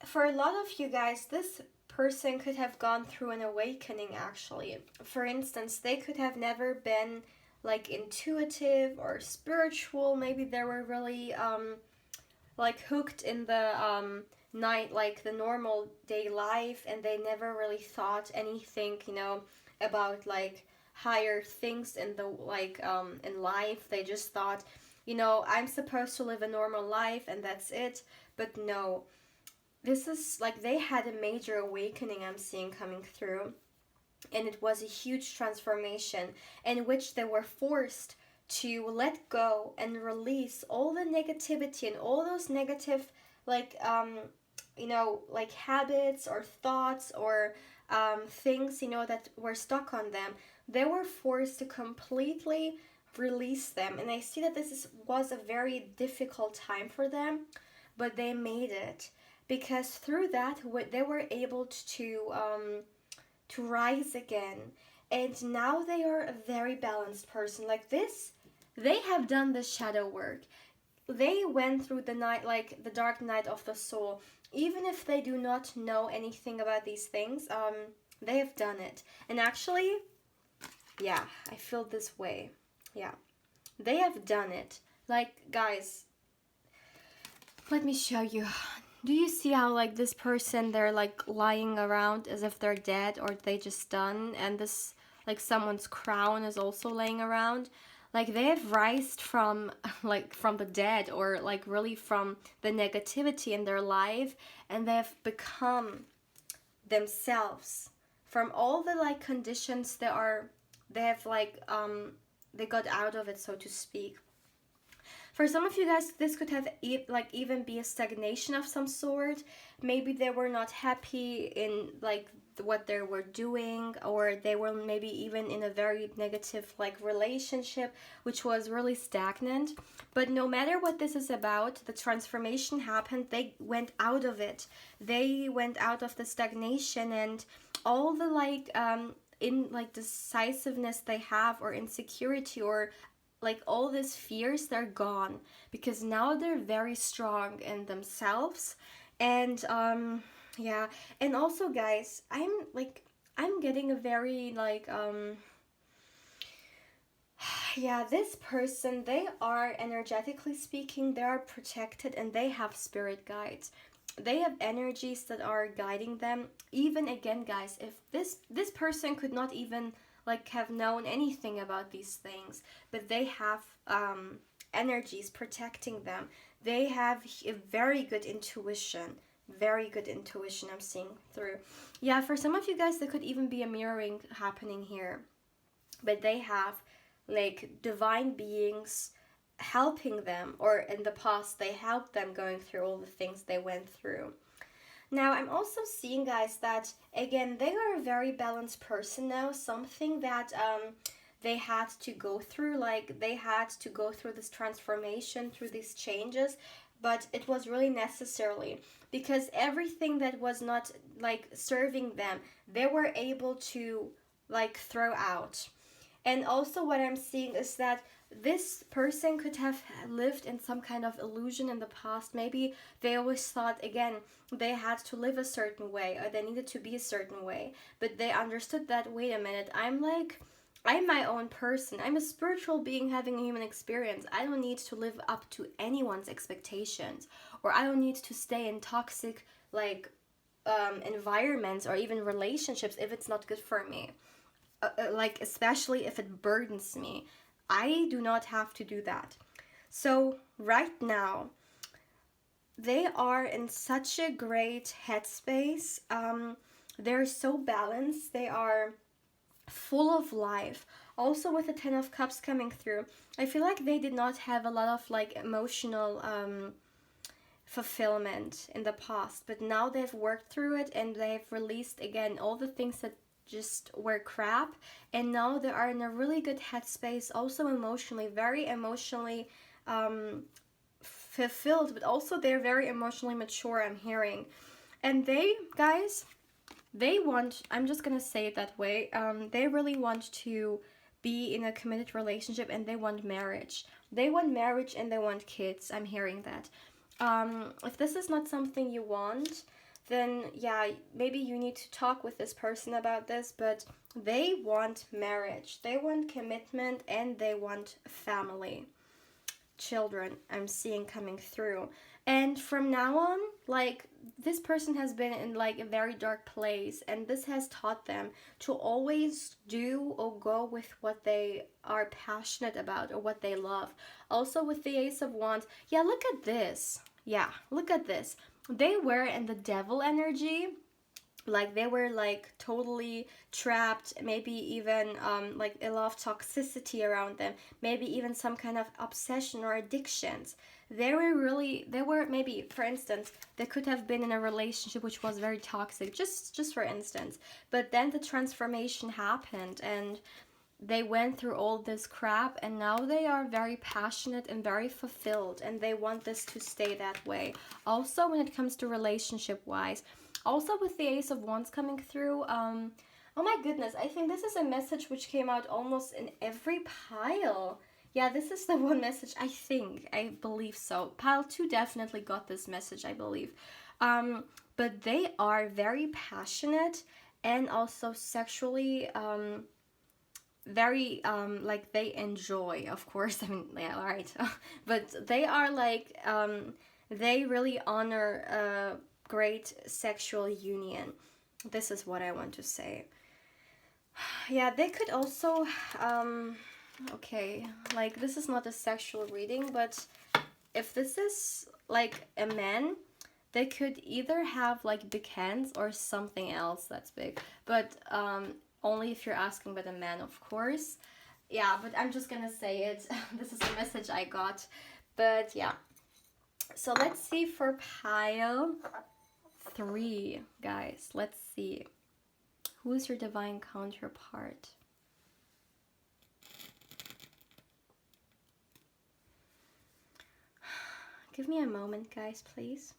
For a lot of you guys, this person could have gone through an awakening, actually. For instance, they could have never been like intuitive or spiritual. Maybe they were really like hooked in the night, like the normal day life, and they never really thought anything, about like higher things in the in life. They just thought, I'm supposed to live a normal life and that's it. But no, this is like they had a major awakening I'm seeing coming through, and it was a huge transformation in which they were forced to let go and release all the negativity and all those negative like habits or thoughts or things, you know, that were stuck on them, they were forced to completely release them. And I see that was a very difficult time for them, but they made it, because through that they were able to rise again. And now they are a very balanced person. Like this, they have done the shadow work. They went through the night, like the dark night of the soul. Even if they do not know anything about these things, they have done it. And actually, yeah, I feel this way. Yeah, they have done it. Like, guys, let me show you. Do you see how, like, this person, they're like lying around as if they're dead or they just done, and this, like, someone's crown is also laying around? Like, they have rised from like from the dead, or like really from the negativity in their life, and they have become themselves from all the like conditions they have like they got out of it, so to speak. For some of you guys, this could have even be a stagnation of some sort. Maybe they were not happy in like what they were doing, or they were maybe even in a very negative like relationship, which was really stagnant. But no matter what this is about, the transformation happened. They went out of it. They went out of the stagnation, and all the like in like decisiveness they have, or insecurity, or like all these fears, they're gone, because now they're very strong in themselves. And yeah. And also, guys, I'm getting a very like yeah, this person, they are, energetically speaking, they are protected, and they have spirit guides. They have energies that are guiding them. Even again, guys, if this person could not even like have known anything about these things, but they have energies protecting them. They have a very good intuition. Very good intuition, I'm seeing through. Yeah, for some of you guys, there could even be a mirroring happening here. But they have like divine beings helping them, or in the past they helped them going through all the things they went through. Now, I'm also seeing, guys, that again, they are a very balanced person now. Something that they had to go through, like they had to go through this transformation, through these changes, but it was really necessarily, because everything that was not like serving them, they were able to like throw out. And also what I'm seeing is that this person could have lived in some kind of illusion in the past. Maybe they always thought, again, they had to live a certain way, or they needed to be a certain way. But they understood that, wait a minute, I'm my own person. I'm a spiritual being having a human experience. I don't need to live up to anyone's expectations, or I don't need to stay in toxic like environments or even relationships if it's not good for me. Like, especially if it burdens me. I do not have to do that. So right now, they are in such a great headspace. They're so balanced. They are full of life. Also, with the Ten of Cups coming through, I feel like they did not have a lot of like emotional fulfillment in the past, but now they've worked through it, and they've released again all the things that just were crap, and now they are in a really good headspace, also emotionally, very emotionally fulfilled, but also they're very emotionally mature, I'm hearing. And they, guys, they want, I'm just gonna say it that way, they really want to be in a committed relationship, and they want marriage. They want marriage, and they want kids. I'm hearing that. If this is not something you want, then yeah, maybe you need to talk with this person about this, but they want marriage, they want commitment, and they want family, children, I'm seeing coming through. And from now on, like, this person has been in like a very dark place, and this has taught them to always do or go with what they are passionate about or what they love. Also with the Ace of Wands, yeah, look at this. Yeah, look at this. They were in the devil energy, like they were like totally trapped, maybe even like a lot of toxicity around them, maybe even some kind of obsession or addictions. They were maybe, for instance, they could have been in a relationship which was very toxic, just for instance, but then the transformation happened and they went through all this crap, and now they are very passionate and very fulfilled, and they want this to stay that way. Also, when it comes to relationship wise, also with the Ace of Wands coming through, oh my goodness, I think this is a message which came out almost in every pile. Yeah, this is the one message, I believe so. Pile 2 definitely got this message, I believe. But they are very passionate and also sexually very like they enjoy, of course. I mean, yeah, all right. But they are like they really honor a great sexual union. This is what I want to say. Yeah, they could also okay, like this is not a sexual reading, but if this is like a man, they could either have like big hands or something else that's big. But only if you're asking about a man, of course. Yeah, but I'm just gonna say it. This is a message I got. But yeah. So let's see for pile 3, guys. Let's see. Who is your divine counterpart? Give me a moment, guys, please.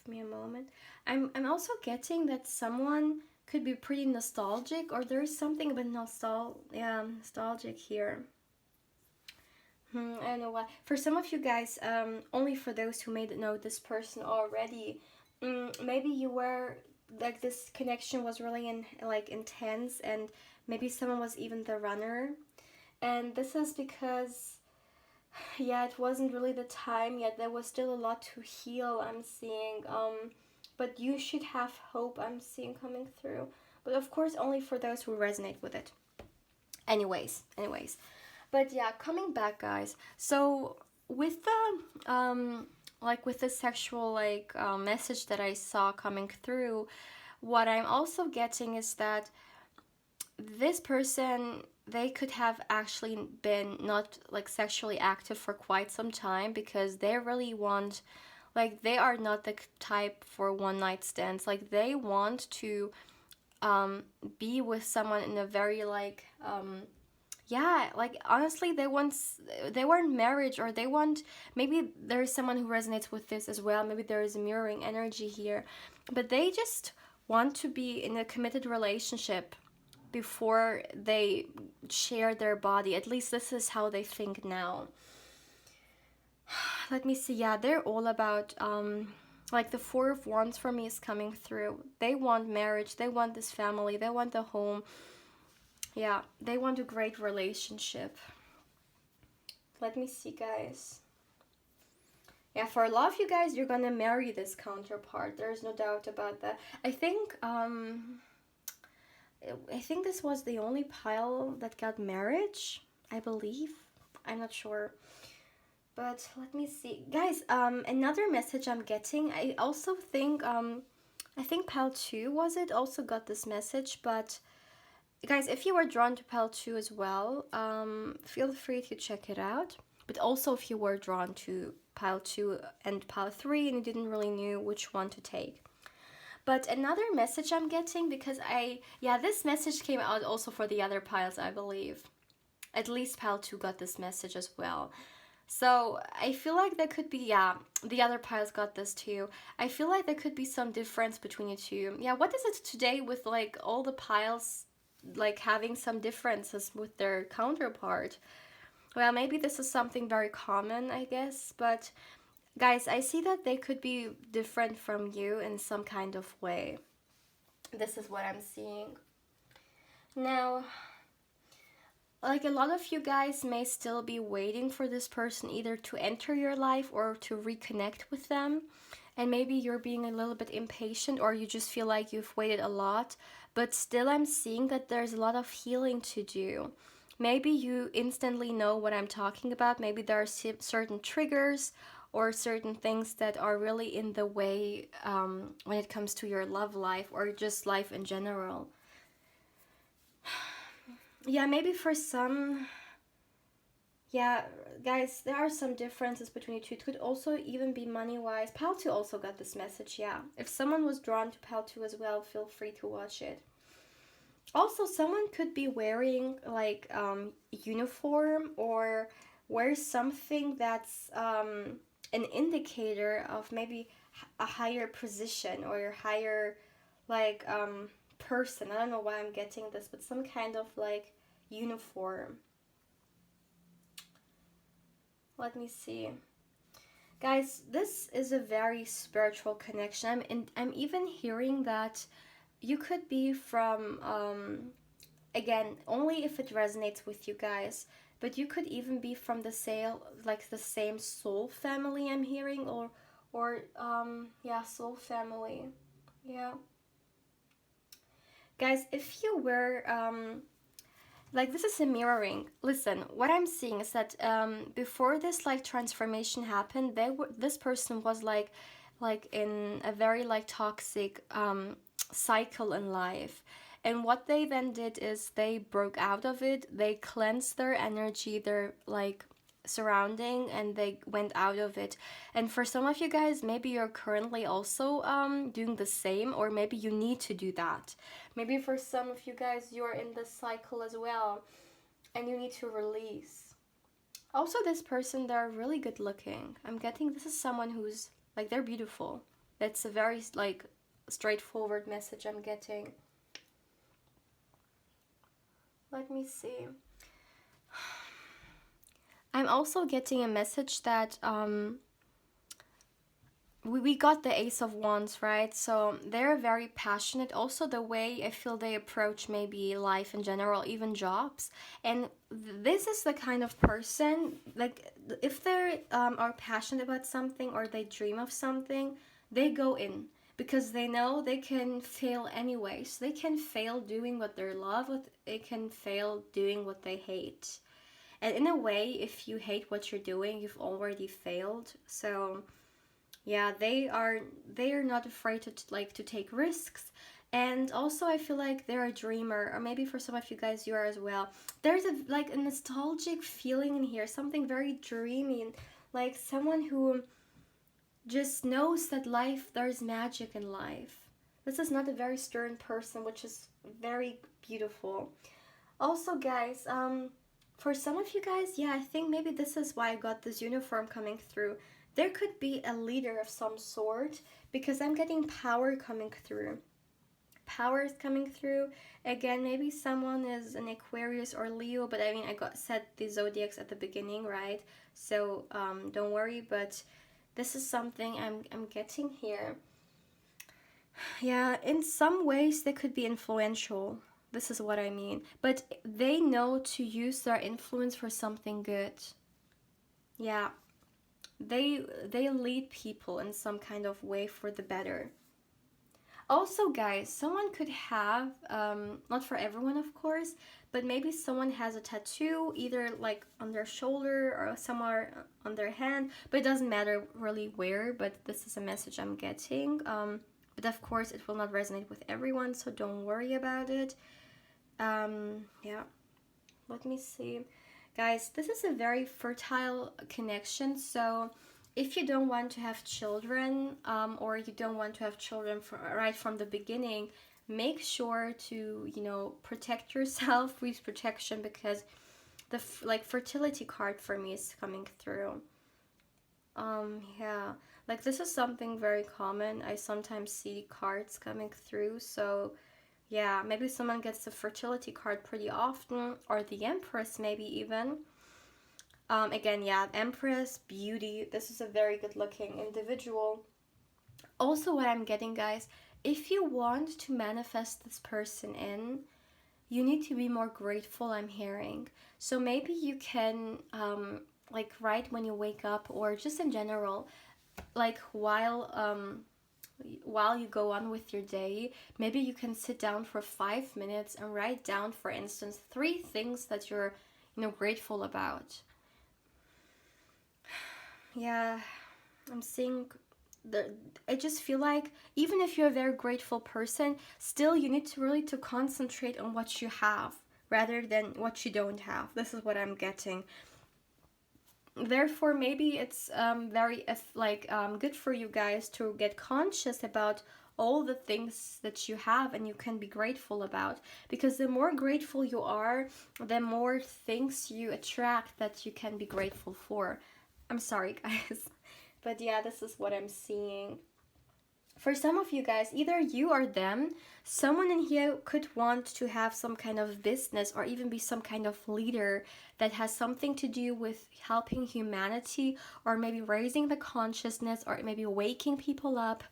Give me a moment. I'm also getting that someone could be pretty nostalgic, or there's something about nostalgic here. I don't know why. For some of you guys, only for those who may know this person already, maybe you were like this connection was really like intense, and maybe someone was even the runner, and this is because yeah, it wasn't really the time yet. There was still a lot to heal, I'm seeing. But you should have hope, I'm seeing coming through. But of course, only for those who resonate with it. Anyways. But yeah, coming back, guys. So with the like with the sexual like message that I saw coming through, what I'm also getting is that this person, they could have actually been not like sexually active for quite some time, because they really want, like they are not the type for one night stands. Like they want to be with someone in a very like yeah, like honestly they want marriage, or they want, maybe there's someone who resonates with this as well, maybe there is a mirroring energy here, but they just want to be in a committed relationship before they share their body. At least this is how they think now. Let me see. Yeah, they're all about like the 4 of Wands for me is coming through. They want marriage, they want this family, they want the home. Yeah, they want a great relationship. Let me see, guys. Yeah, for a lot of you guys, you're gonna marry this counterpart. There's no doubt about that. I think this was the only pile that got marriage, I believe. I'm not sure. But let me see. Guys, another message I'm getting, I also think, I think pile 2 was it, also got this message. But guys, if you were drawn to pile 2 as well, feel free to check it out. But also if you were drawn to pile 2 and pile 3 and you didn't really know which one to take. But another message I'm getting, because this message came out also for the other piles, I believe. At least pile 2 got this message as well. So I feel like there could be, the other piles got this too. I feel like there could be some difference between you two. Yeah, what is it today with like all the piles like having some differences with their counterpart? Well, maybe this is something very common, I guess, but guys, I see that they could be different from you in some kind of way. This is what I'm seeing. Now, like a lot of you guys may still be waiting for this person either to enter your life or to reconnect with them. And maybe you're being a little bit impatient, or you just feel like you've waited a lot. But still, I'm seeing that there's a lot of healing to do. Maybe you instantly know what I'm talking about. Maybe there are certain triggers, or certain things that are really in the way when it comes to your love life or just life in general. Yeah, maybe for some, yeah, guys, there are some differences between you two. It could also even be money wise. Pal 2 also got this message, yeah. If someone was drawn to Pal 2 as well, feel free to watch it. Also, someone could be wearing like uniform or wear something that's an indicator of maybe a higher position or a higher like person. I don't know why I'm getting this, but some kind of like uniform. Let me see. Guys, this is a very spiritual connection. I'm even hearing that you could be from again, only if it resonates with you guys, but you could even be from the same like the same soul family I'm hearing, or yeah, soul family. Yeah. Guys, if you were like this is a mirroring. Listen, what I'm seeing is that before this like transformation happened, this person was like in a very like toxic cycle in life. And what they then did is they broke out of it. They cleansed their energy, their like surrounding, and they went out of it. And for some of you guys, maybe you're currently also doing the same, or maybe you need to do that. Maybe for some of you guys, you're in this cycle as well, and you need to release. Also, this person, they're really good looking. I'm getting this is someone who's like they're beautiful. That's a very like straightforward message I'm getting. Let me see. I'm also getting a message that we got the Ace of Wands, right? So they're very passionate. Also, the way I feel they approach maybe life in general, even jobs. And this is the kind of person, like, if they are passionate about something or they dream of something, they go in because they know they can fail anyways. They can fail doing what they love, they can fail doing what they hate. And in a way, if you hate what you're doing, you've already failed. So yeah, they are not afraid to like to take risks. And also I feel like they're a dreamer, or maybe for some of you guys you are as well. There's a like a nostalgic feeling in here, something very dreamy, and like someone who just knows that life, there's magic in life. This is not a very stern person, which is very beautiful. Also, guys, for some of you guys, yeah, I think maybe this is why I got this uniform coming through. There could be a leader of some sort because I'm getting power coming through. Power is coming through. Again, maybe someone is an Aquarius or Leo, but I mean, I got said the zodiacs at the beginning, right? So don't worry, but this is something I'm getting here. Yeah, in some ways they could be influential. This is what I mean. But they know to use their influence for something good. Yeah. They lead people in some kind of way for the better. Also, guys, someone could have not for everyone, of course, but maybe someone has a tattoo either like on their shoulder or somewhere on their hand, but it doesn't matter really where. But this is a message I'm getting. But of course, it will not resonate with everyone, so don't worry about it. Yeah, let me see. Guys, this is a very fertile connection, so if you don't want to have children, or you don't want to have children right from the beginning, make sure to, protect yourself with protection, because the like fertility card for me is coming through. Yeah, like this is something very common. I sometimes see cards coming through, so yeah, maybe someone gets the fertility card pretty often, or the Empress, maybe even. Again, yeah, Empress, beauty. This is a very good looking individual. Also, what I'm getting, guys, if you want to manifest this person in, you need to be more grateful, I'm hearing. So maybe you can, like, right when you wake up, or just in general, like, while you go on with your day, maybe you can sit down for 5 minutes and write down, for instance, 3 things that you're grateful about. Yeah, I'm seeing the, I just feel like even if you're a very grateful person, still you need to really to concentrate on what you have rather than what you don't have. This is what I'm getting. Therefore, maybe it's very good for you guys to get conscious about all the things that you have and you can be grateful about, because the more grateful you are, the more things you attract that you can be grateful for. I'm sorry, guys. But yeah, this is what I'm seeing. For some of you guys, either you or them, someone in here could want to have some kind of business or even be some kind of leader that has something to do with helping humanity, or maybe raising the consciousness, or maybe waking people up,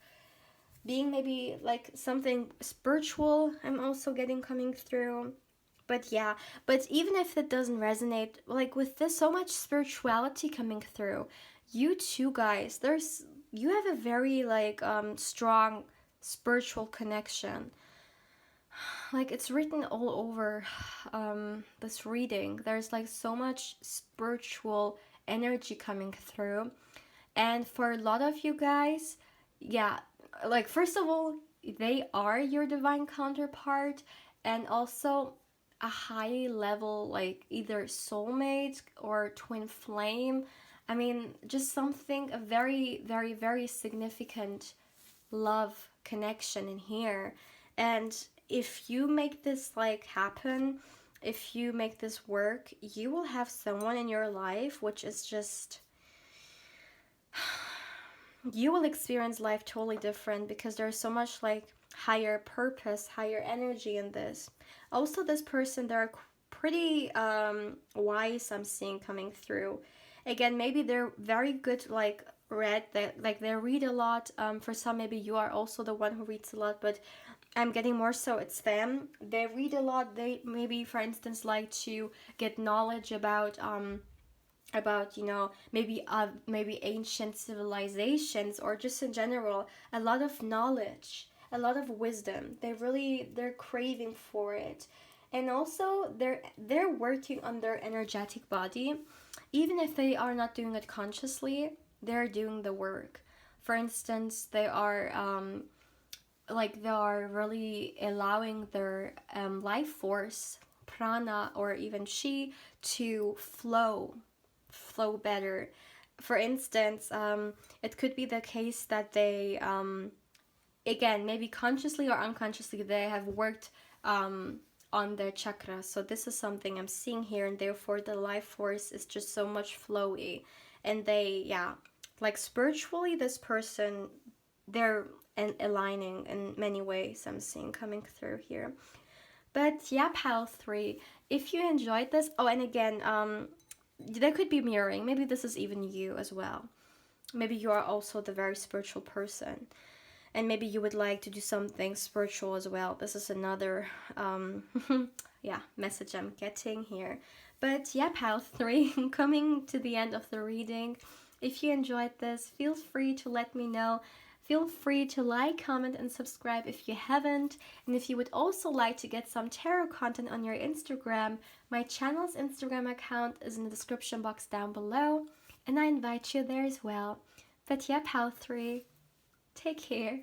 being maybe like something spiritual. I'm also getting coming through. But yeah, but even if it doesn't resonate, like with this so much spirituality coming through, you two guys, you have a very strong spiritual connection. Like it's written all over this reading. There's like so much spiritual energy coming through. And for a lot of you guys, yeah, like first of all, they are your divine counterpart, and also a high level, like either soulmate or twin flame. I mean, just something, a very, very, very significant love connection in here. And if you make this like happen, if you make this work, you will have someone in your life which is just, you will experience life totally different, because there's so much like higher purpose, higher energy in this. Also, this person, they're pretty wise, I'm seeing coming through. Again, maybe they're very good, like read that, like they read a lot. For some, maybe you are also the one who reads a lot, but I'm getting more so it's them. They read a lot. They maybe, for instance, like to get knowledge about maybe ancient civilizations, or just in general a lot of knowledge, a lot of wisdom. They're craving for it. And also they're working on their energetic body. Even if they are not doing it consciously, they're doing the work. For instance, they are really allowing their life force, prana or even chi, to flow better. For instance, it could be the case that they, again, maybe consciously or unconsciously, they have worked on their chakras. So this is something I'm seeing here, and therefore the life force is just so much flowy. And they, yeah, like spiritually, this person, they're aligning in many ways, I'm seeing coming through here. But yeah, pile 3, if you enjoyed this, oh, and again, there could be mirroring. Maybe this is even you as well. Maybe you are also the very spiritual person, and maybe you would like to do something spiritual as well. This is another yeah, message I'm getting here. But yeah, pile 3, coming to the end of the reading. If you enjoyed this, feel free to let me know. Feel free to like, comment, and subscribe if you haven't. And if you would also like to get some tarot content on your Instagram, my channel's Instagram account is in the description box down below, and I invite you there as well. But yeah, pal 3, take care.